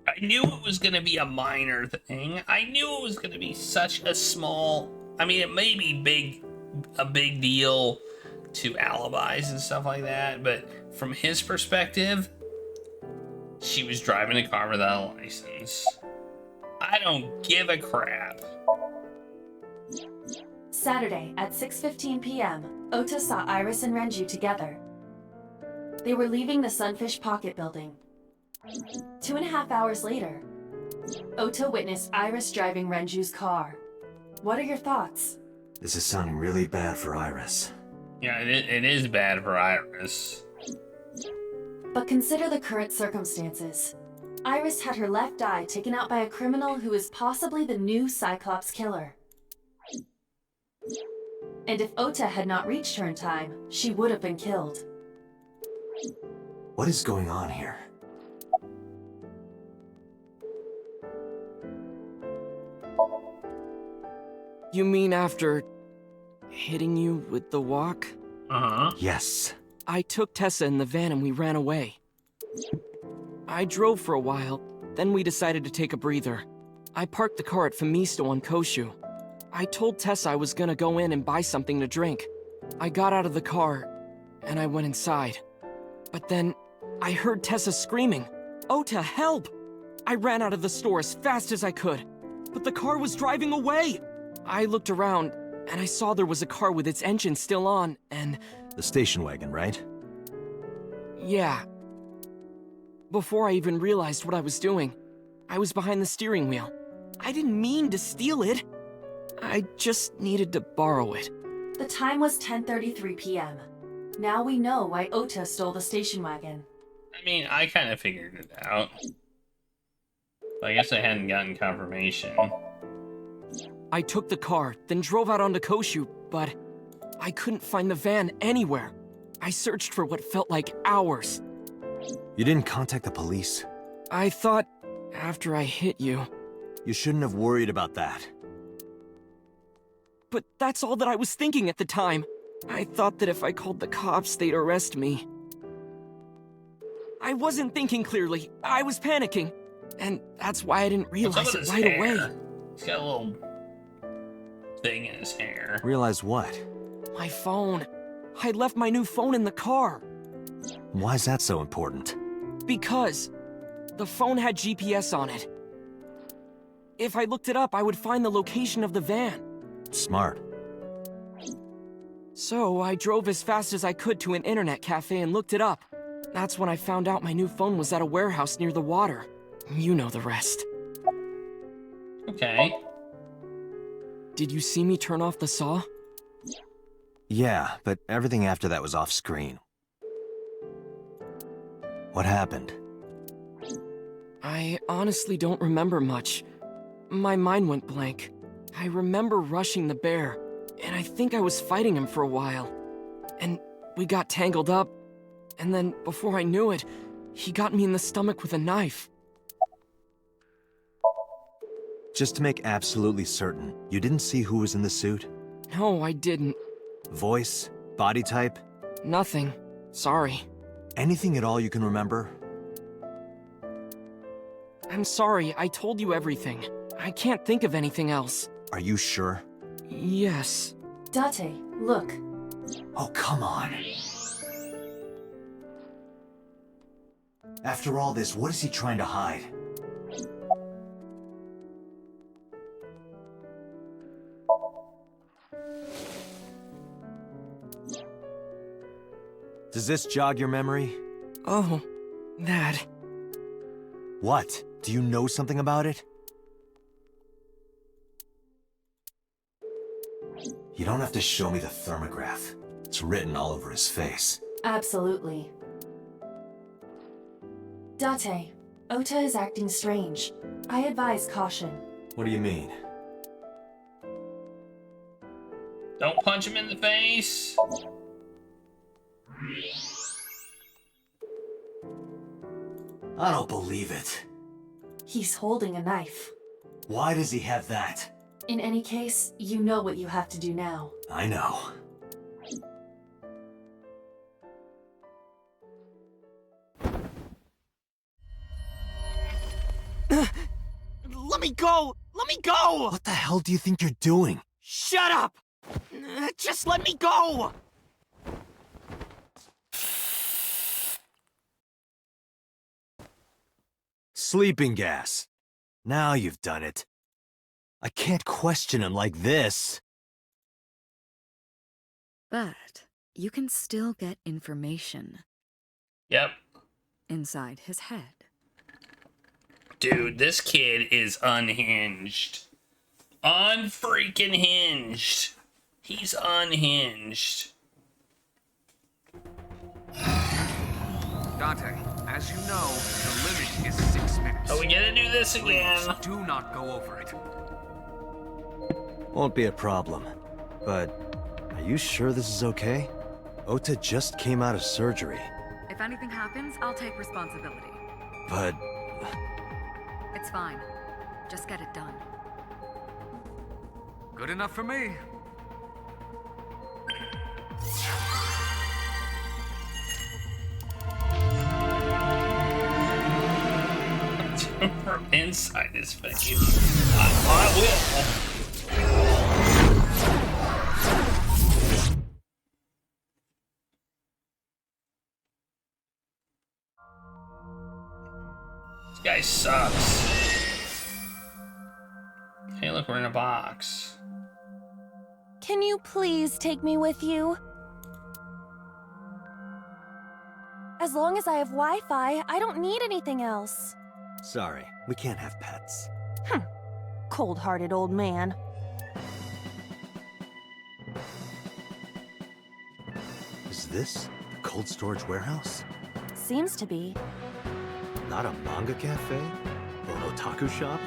I knew it was gonna be a minor thing. I knew it was gonna be such a small... I mean, it may be a big deal to alibis and stuff like that, but from his perspective, she was driving a car without a license. I don't give a crap. Saturday at 6:15 p.m., Ota saw Iris and Renju together. They were leaving the Sunfish Pocket building. 2.5 hours later, Ota witnessed Iris driving Renju's car. What are your thoughts? This is sounding really bad for Iris. Yeah, it is bad for Iris. But consider the current circumstances. Iris had her left eye taken out by a criminal who is possibly the new Cyclops Killer. And if Ota had not reached her in time, she would have been killed. What is going on here? You mean after hitting you with the walk? Uh-huh. Yes. I took Tessa in the van and we ran away. I drove for a while, then we decided to take a breather. I parked the car at Fumisto on Koshu. I told Tessa I was gonna go in and buy something to drink. I got out of the car, and I went inside. But then, I heard Tessa screaming, "Ota, help!" I ran out of the store as fast as I could, but the car was driving away! I looked around, and I saw there was a car with its engine still on, and... The station wagon, right? yeah. Before I even realized what I was doing, I was behind the steering wheel. I didn't mean to steal it. I just needed to borrow it. The time was 10:33 p.m. Now we know why Ota stole the station wagon. I mean, I kind of figured it out. But I guess I hadn't gotten confirmation. I took the car, then drove out onto Koshu, but I couldn't find the van anywhere. I searched for what felt like hours. You didn't contact the police? I thought, after I hit you... You shouldn't have worried about that. But that's all that I was thinking at the time. I thought that if I called the cops, they'd arrest me. I wasn't thinking clearly. I was panicking. And that's why I didn't realize it right away. He's got a little thing in his hair. Realize what? My phone. I left my new phone in the car. Why's that so important? Because the phone had GPS on it. If I looked it up, I would find the location of the van. Smart. So I drove as fast as I could to an internet cafe and looked it up. That's when I found out my new phone was at a warehouse near the water. You know the rest. Okay. Did you see me turn off the saw? Yeah, but everything after that was off screen. What happened? I honestly don't remember much. My mind went blank. I remember rushing the bear, and I think I was fighting him for a while. And we got tangled up, and then before I knew it, he got me in the stomach with a knife. Just to make absolutely certain, you didn't see who was in the suit? No, I didn't. Voice? Body type? Nothing. Sorry. Anything at all you can remember? I'm sorry, I told you everything. I can't think of anything else. Are you sure? Yes. Date, look. Oh, come on. After all this, what is he trying to hide? Does this jog your memory? Oh, that. What? Do you know something about it? You don't have to show me the thermograph. It's written all over his face. Absolutely. Date, Ota is acting strange. I advise caution. What do you mean? Don't punch him in the face. I don't believe it. He's holding a knife. Why does he have that? In any case, you know what you have to do now. I know. Let me go! Let me go! What the hell do you think you're doing? Shut up! Just let me go! Sleeping gas. Now you've done it. I can't question him like this. But you can still get information. Yep. Inside his head. Dude, this kid is unhinged. Unfreaking hinged. He's unhinged. Dante, as you know, the limit is 6 minutes. Are we gonna do this again? Please do not go over it. Won't be a problem. But are you sure this is okay? Ota just came out of surgery. If anything happens, I'll take responsibility. But It's fine. Just get it done. Good enough for me. From inside his face. I will. This guy sucks. Hey, look, we're in a box. Can you please take me with you? As long as I have Wi-Fi, I don't need anything else. sorry, we can't have pets. Cold-hearted old man. Is this the cold storage warehouse? Seems to be. Not a manga cafe? Or an otaku shop?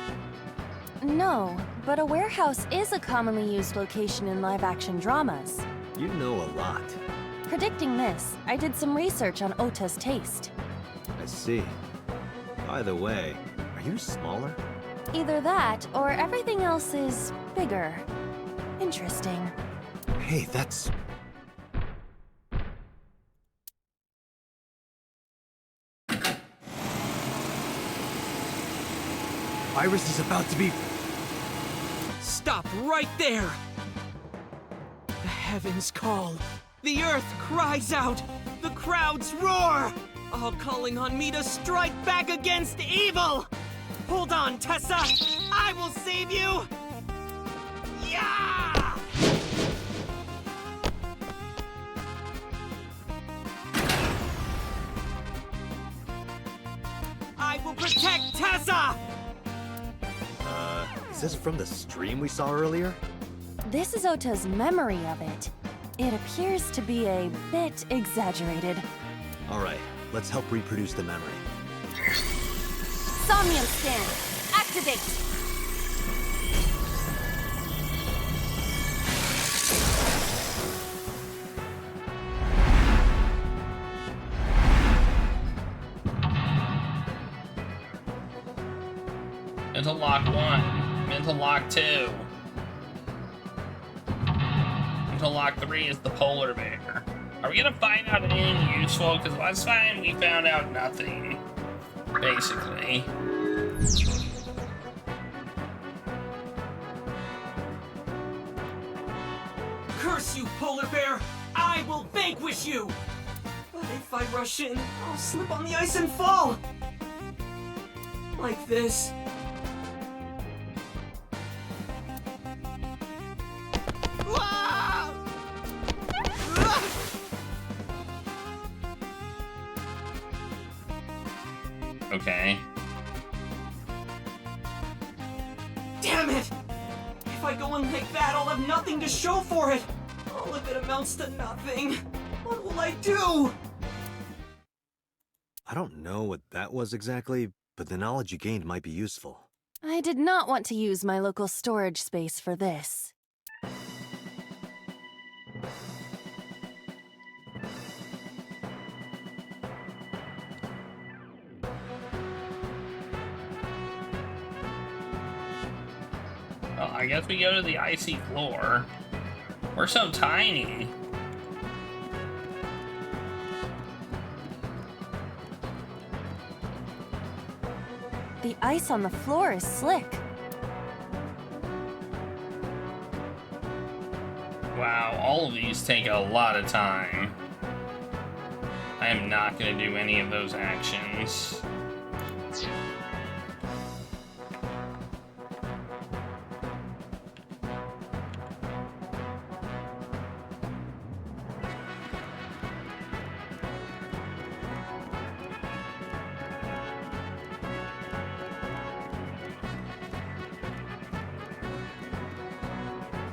No, but a warehouse is a commonly used location in live-action dramas. You know a lot. Predicting this, I did some research on Ota's taste. I see. By the way, are you smaller? Either that, or everything else is bigger. Interesting. Hey, that's... Iris is about to be... Stop right there! The heavens call. The earth cries out. The crowds roar. All calling on me to strike back against evil. Hold on, Tessa. I will save you. Yeah! I will protect Tessa! Is this from the stream we saw earlier? This is Ota's memory of it. It appears to be a bit exaggerated. Alright, let's help reproduce the memory. Somnium scan! Activate! Mental lock 1. Mental lock 2. Mental lock 3 is the polar bear. Are we gonna find out anything useful? Because last time we found out nothing, basically. Curse you, polar bear! I will vanquish you! But if I rush in, I'll slip on the ice and fall! Like this. Okay. Damn it! If I go in like that, I'll have nothing to show for it! All of it amounts to nothing. What will I do? I don't know what that was exactly, but the knowledge you gained might be useful. I did not want to use my local storage space for this. Well, I guess we go to the icy floor. We're so tiny. The ice on the floor is slick. Wow, all of these take a lot of time. I am not going to do any of those actions.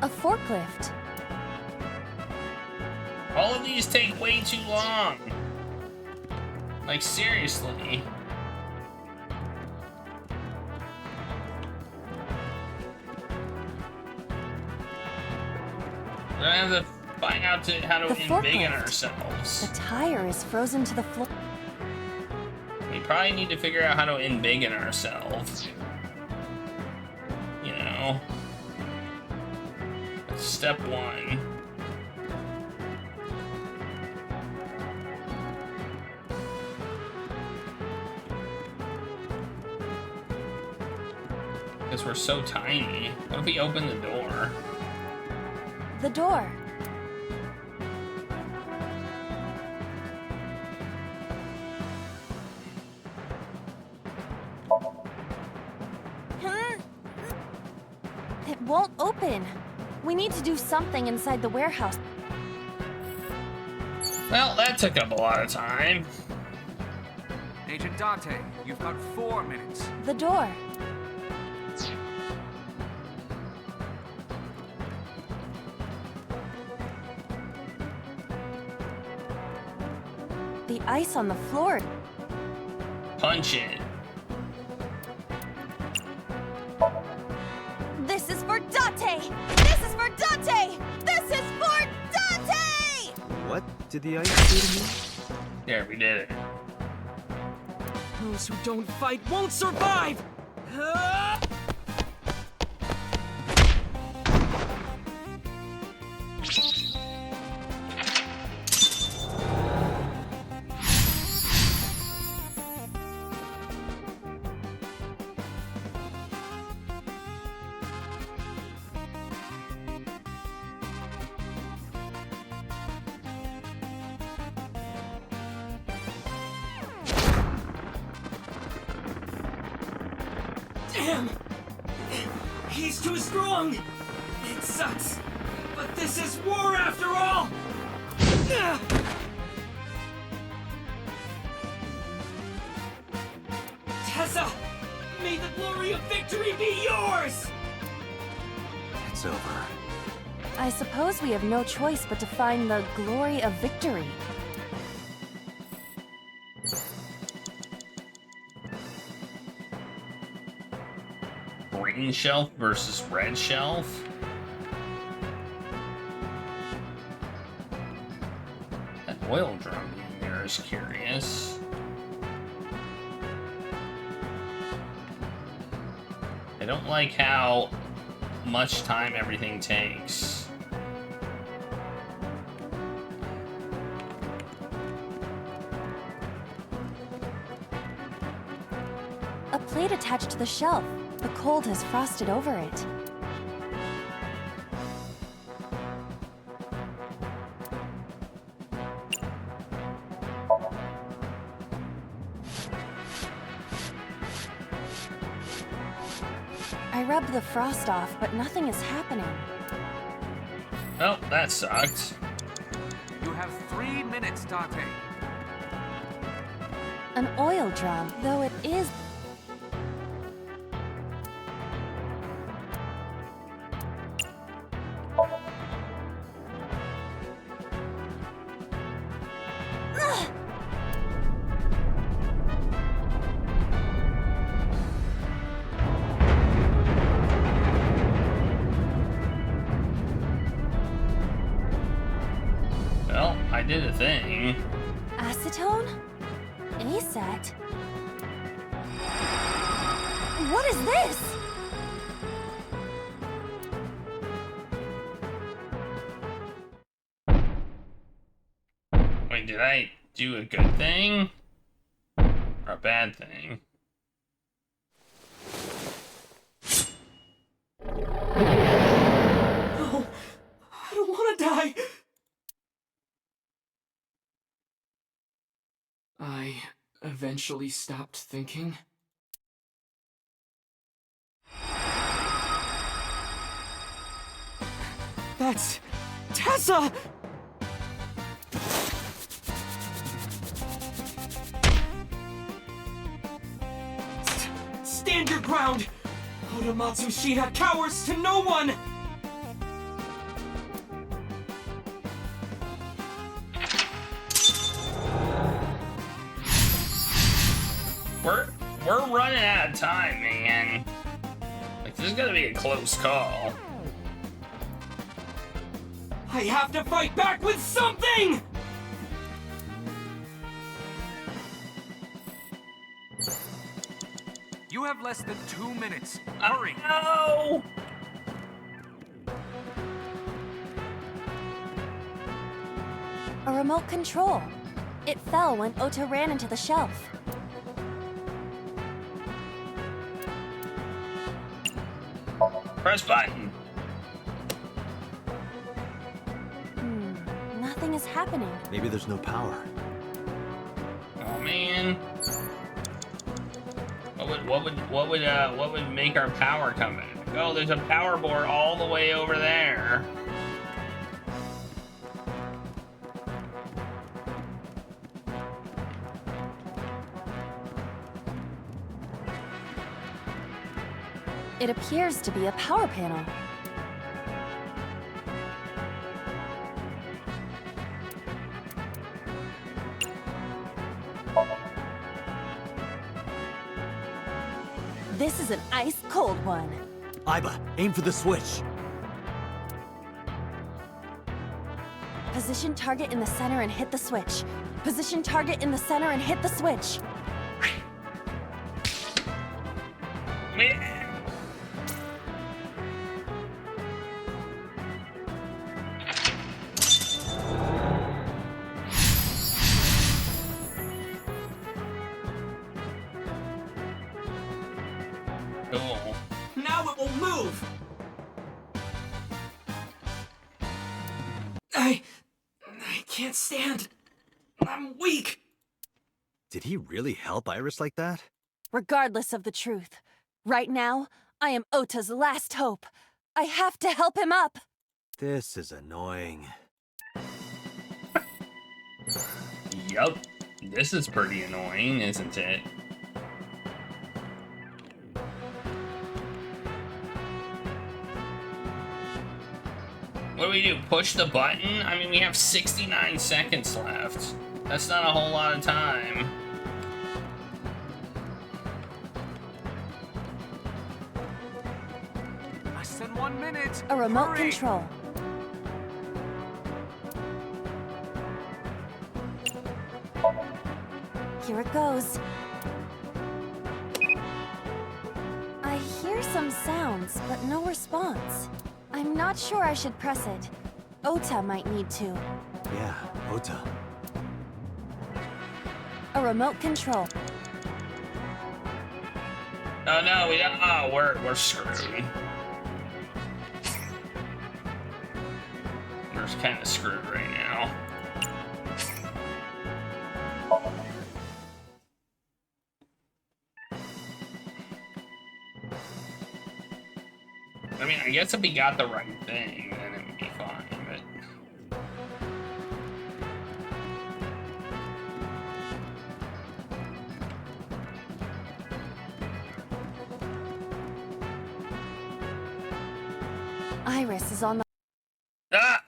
A forklift. All of these take way too long. Like, seriously. We're gonna have to find out how to embiggen ourselves. The tire is frozen to the floor. We probably need to figure out how to embiggen ourselves. You know? That's step 1. Because we're so tiny. What if we open the door? The door. It won't open. We need to do something inside the warehouse. Well, that took up a lot of time. Agent Date, you've got 4 minutes. The door. The ice on the floor. Punch it. This is for Date! This is for Date! This is for Date! What did the ice do to me? There, we did it. Those who don't fight won't survive! Damn! He's too strong! It sucks, but this is war after all! Tessa! May the glory of victory be yours! It's over. I suppose we have no choice but to find the glory of victory. Green shelf versus red shelf. That oil drum in there is curious. I don't like how much time everything takes. A plate attached to the shelf. The cold has frosted over it. I rubbed the frost off, but nothing is happening. Well, that sucked. You have 3 minutes, Date. An oil drum, though it is... Well, I did a thing. Acetone? Acet? What is this? Wait, did I do a good thing? Or a bad thing? No, I don't want to die. I eventually stopped thinking. That's Tessa! Stand your ground! Oda Matsushita cowers to no one! We're running out of time, man. Like, this is gonna be a close call. I have to fight back with something! You have less than 2 minutes. Hurry! No! A remote control. It fell when Ota ran into the shelf. Press button. Nothing is happening. Maybe there's no power. Oh man. What would make our power come back? Oh, there's a power board all the way over there. It appears to be a power panel. This is an ice-cold one. Aiba, aim for the switch. Position target in the center and hit the switch. Position target in the center and hit the switch. Cool. Now it will move! I can't stand. I'm weak. Did he really help Iris like that? Regardless of the truth, right now, I am Ota's last hope. I have to help him up. This is annoying. Yup. This is pretty annoying, isn't it? What do we do? Push the button? I mean, we have 69 seconds left. That's not a whole lot of time. Less than 1 minute. A remote Hurry. control. Here it goes. I hear some sounds, but no response. I'm not sure I should press it. Ota might need to. Yeah, Ota. A remote control. Oh no, we don't. Oh, we're screwed. We're kind of screwed right now. I mean, I guess if we got the right thing, then it would be fine, but... Iris is on the... Ah!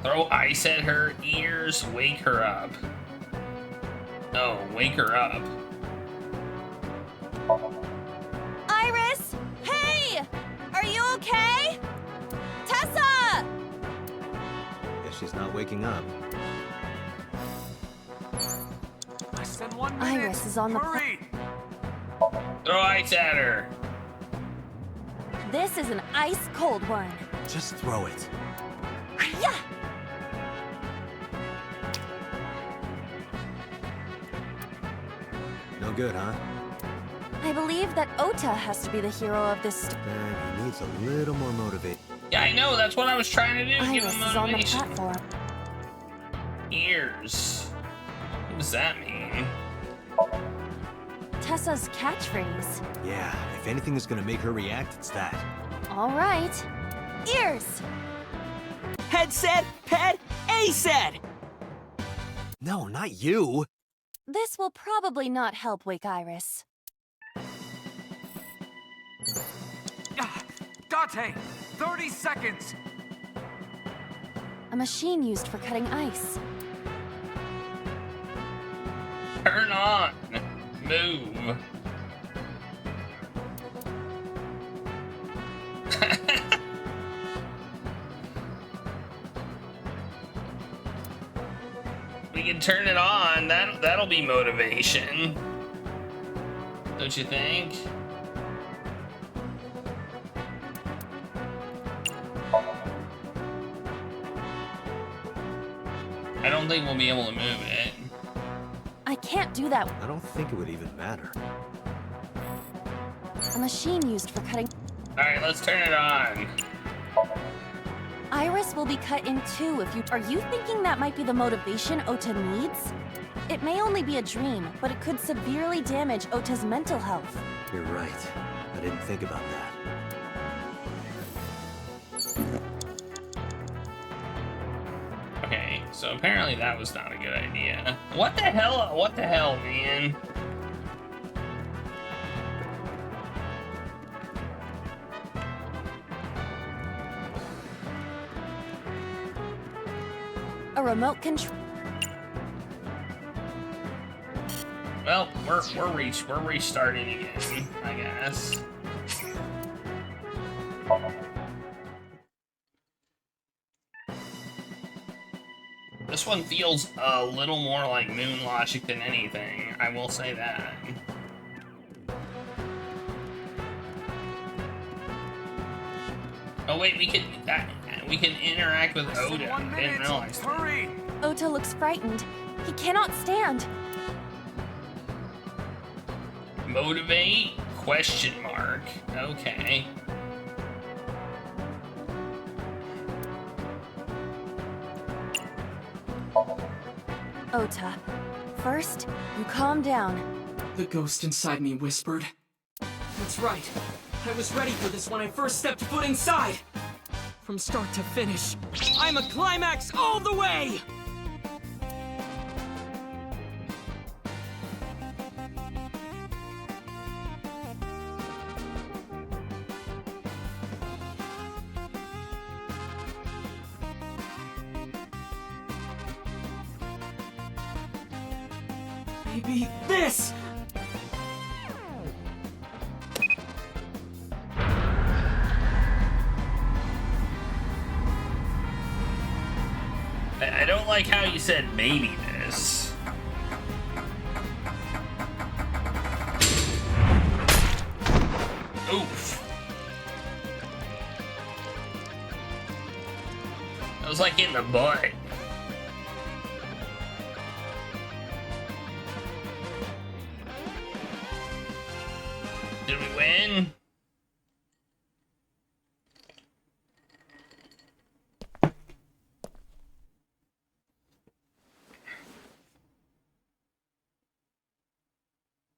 Throw ice at her ears, wake her up. No, wake her up. Iris! Hey! Are you okay? Tessa! Guess she's not waking up. Less than 1 minute. Iris is on the... Hurry. Throw ice at her. This is an ice-cold one. Just throw it. Yeah! No good, huh? I believe that Ota has to be the hero of this story. He needs a little more motivation. Yeah, I know, that's what I was trying to do. Give Iris him is on the motivation. platform. Ears. What does that mean? Tessa's catchphrase. Yeah, if anything is gonna make her react, it's that. All right. Ears! Head said, ped, A said! No, not you! This will probably not help wake Iris. Date, 30 seconds. A machine used for cutting ice. Turn on. Move. We can turn it on. That'll be motivation. Don't you think? I don't think we'll be able to move it. I can't do that. I don't think it would even matter. A machine used for cutting... Alright, let's turn it on. Iris will be cut in two if you... Are you thinking that might be the motivation Ota needs? It may only be a dream, but it could severely damage Ota's mental health. You're right. I didn't think about that. Okay, so apparently that was not a good idea. What the hell, man? A remote control... Well, we're restarting again, I guess. This one feels a little more like Moon Logic than anything, I will say that. Oh wait, we can interact with Oda. I didn't realize that. Hurry. Ota looks frightened. He cannot stand. Motivate? Question mark. Okay. Ota, first, you calm down. The ghost inside me whispered. That's right. I was ready for this when I first stepped foot inside. From start to finish, I'm a climax all the way! Maybe this! I don't like how you said maybe this. Oof. That was like in the butt. Did we win?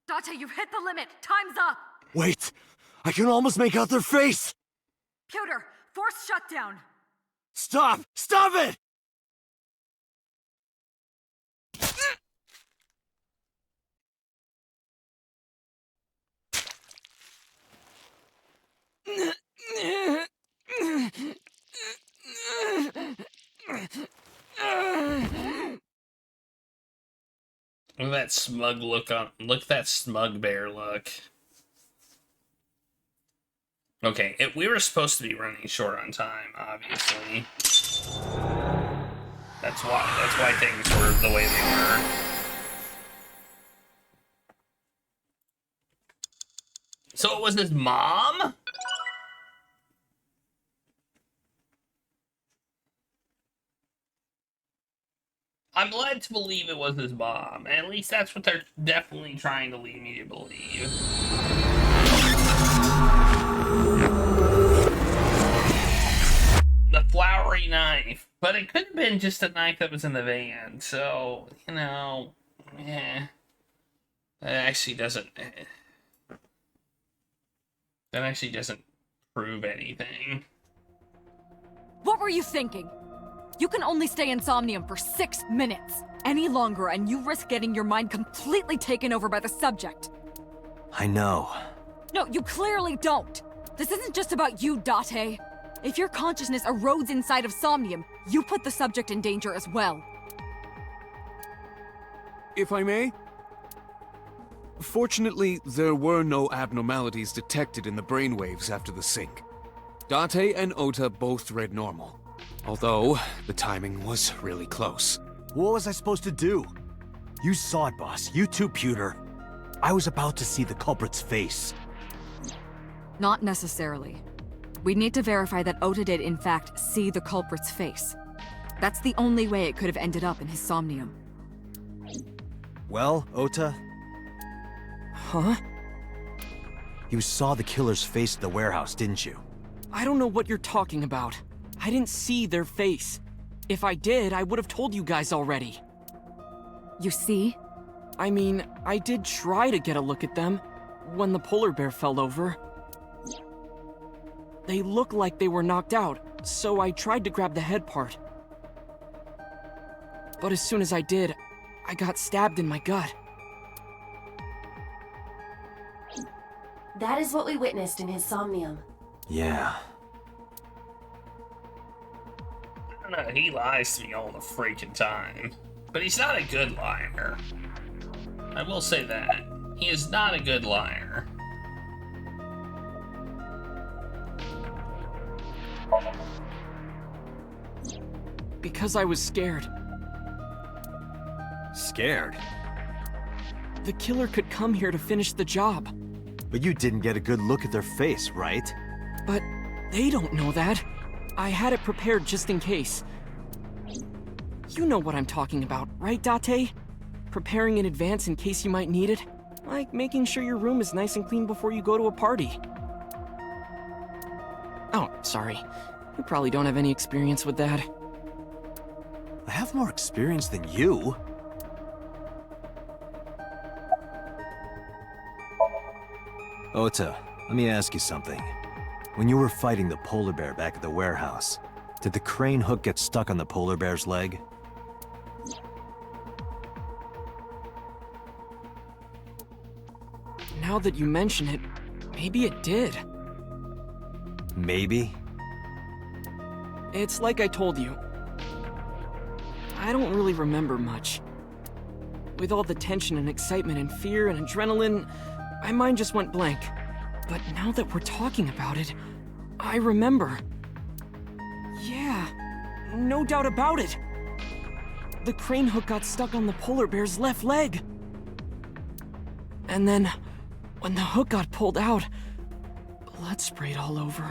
Date, you've hit the limit. Time's up. Wait! I can almost make out their face! Pewter, force shutdown. Stop! Stop it! Look at that smug look on. Look at that smug bear look. Okay, we were supposed to be running short on time, obviously. That's why things were the way they were. So it was his mom? I'm led to believe it was his mom. At least that's what they're definitely trying to lead me to believe. The flowery knife. But it could have been just a knife that was in the van. So, you know, that actually doesn't... That actually doesn't prove anything. What were you thinking? You can only stay in Somnium for 6 minutes. Any longer and you risk getting your mind completely taken over by the subject. I know. No, you clearly don't. This isn't just about you, Date. If your consciousness erodes inside of Somnium, you put the subject in danger as well. If I may? Fortunately, there were no abnormalities detected in the brainwaves after the sync. Date and Ota both read normal. Although, the timing was really close. What was I supposed to do? You saw it, boss. You too, Pewter. I was about to see the culprit's face. Not necessarily. We need to verify that Ota did in fact see the culprit's face. That's the only way it could have ended up in his Somnium. Well, Ota? Huh? You saw the killer's face at the warehouse, didn't you? I don't know what you're talking about. I didn't see their face. If I did, I would have told you guys already. You see? I mean, I did try to get a look at them when the polar bear fell over. They looked like they were knocked out, so I tried to grab the head part. But as soon as I did, I got stabbed in my gut. That is what we witnessed in his Somnium. Yeah. I don't know, he lies to me all the freaking time. But he's not a good liar. I will say that. He is not a good liar. Because I was scared. Scared? The killer could come here to finish the job. But you didn't get a good look at their face, right? But they don't know that. I had it prepared just in case. You know what I'm talking about, right, Date? Preparing in advance in case you might need it. Like making sure your room is nice and clean before you go to a party. Oh, sorry. You probably don't have any experience with that. I have more experience than you. Ota, let me ask you something. When you were fighting the polar bear back at the warehouse, did the crane hook get stuck on the polar bear's leg? Now that you mention it, maybe it did. Maybe? It's like I told you. I don't really remember much. With all the tension and excitement and fear and adrenaline, my mind just went blank. But now that we're talking about it, I remember. Yeah, no doubt about it. The crane hook got stuck on the polar bear's left leg. And then, when the hook got pulled out, blood sprayed all over.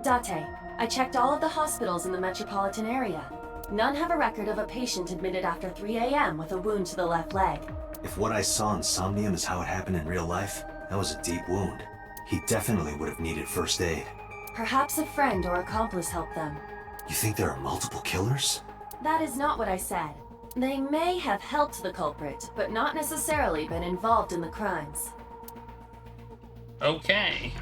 Date, I checked all of the hospitals in the metropolitan area. None have a record of a patient admitted after 3 a.m. with a wound to the left leg. If what I saw in Somnium is how it happened in real life, that was a deep wound. He definitely would have needed first aid. Perhaps a friend or accomplice helped them. You think there are multiple killers? That is not what I said. They may have helped the culprit, but not necessarily been involved in the crimes. Okay.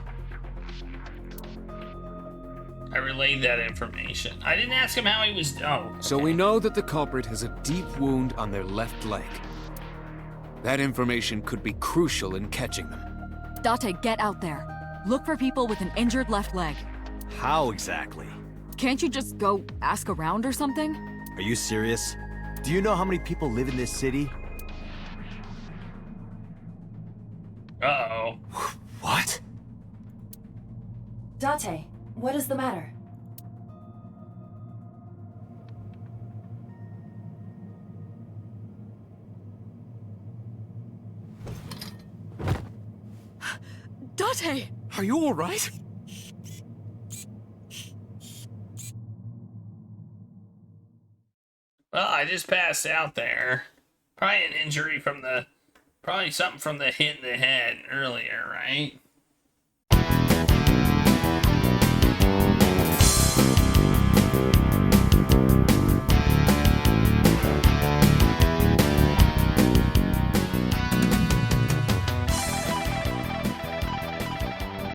I relayed that information. I didn't ask him how he was. Oh. So we know that the culprit has a deep wound on their left leg. That information could be crucial in catching them. Date, get out there. Look for people with an injured left leg. How exactly? Can't you just go ask around or something? Are you serious? Do you know how many people live in this city? Uh-oh. What? Date, what is the matter? Date! Are you alright? Well, I just passed out there. Probably an injury from the... Probably something from the hit in the head earlier, right?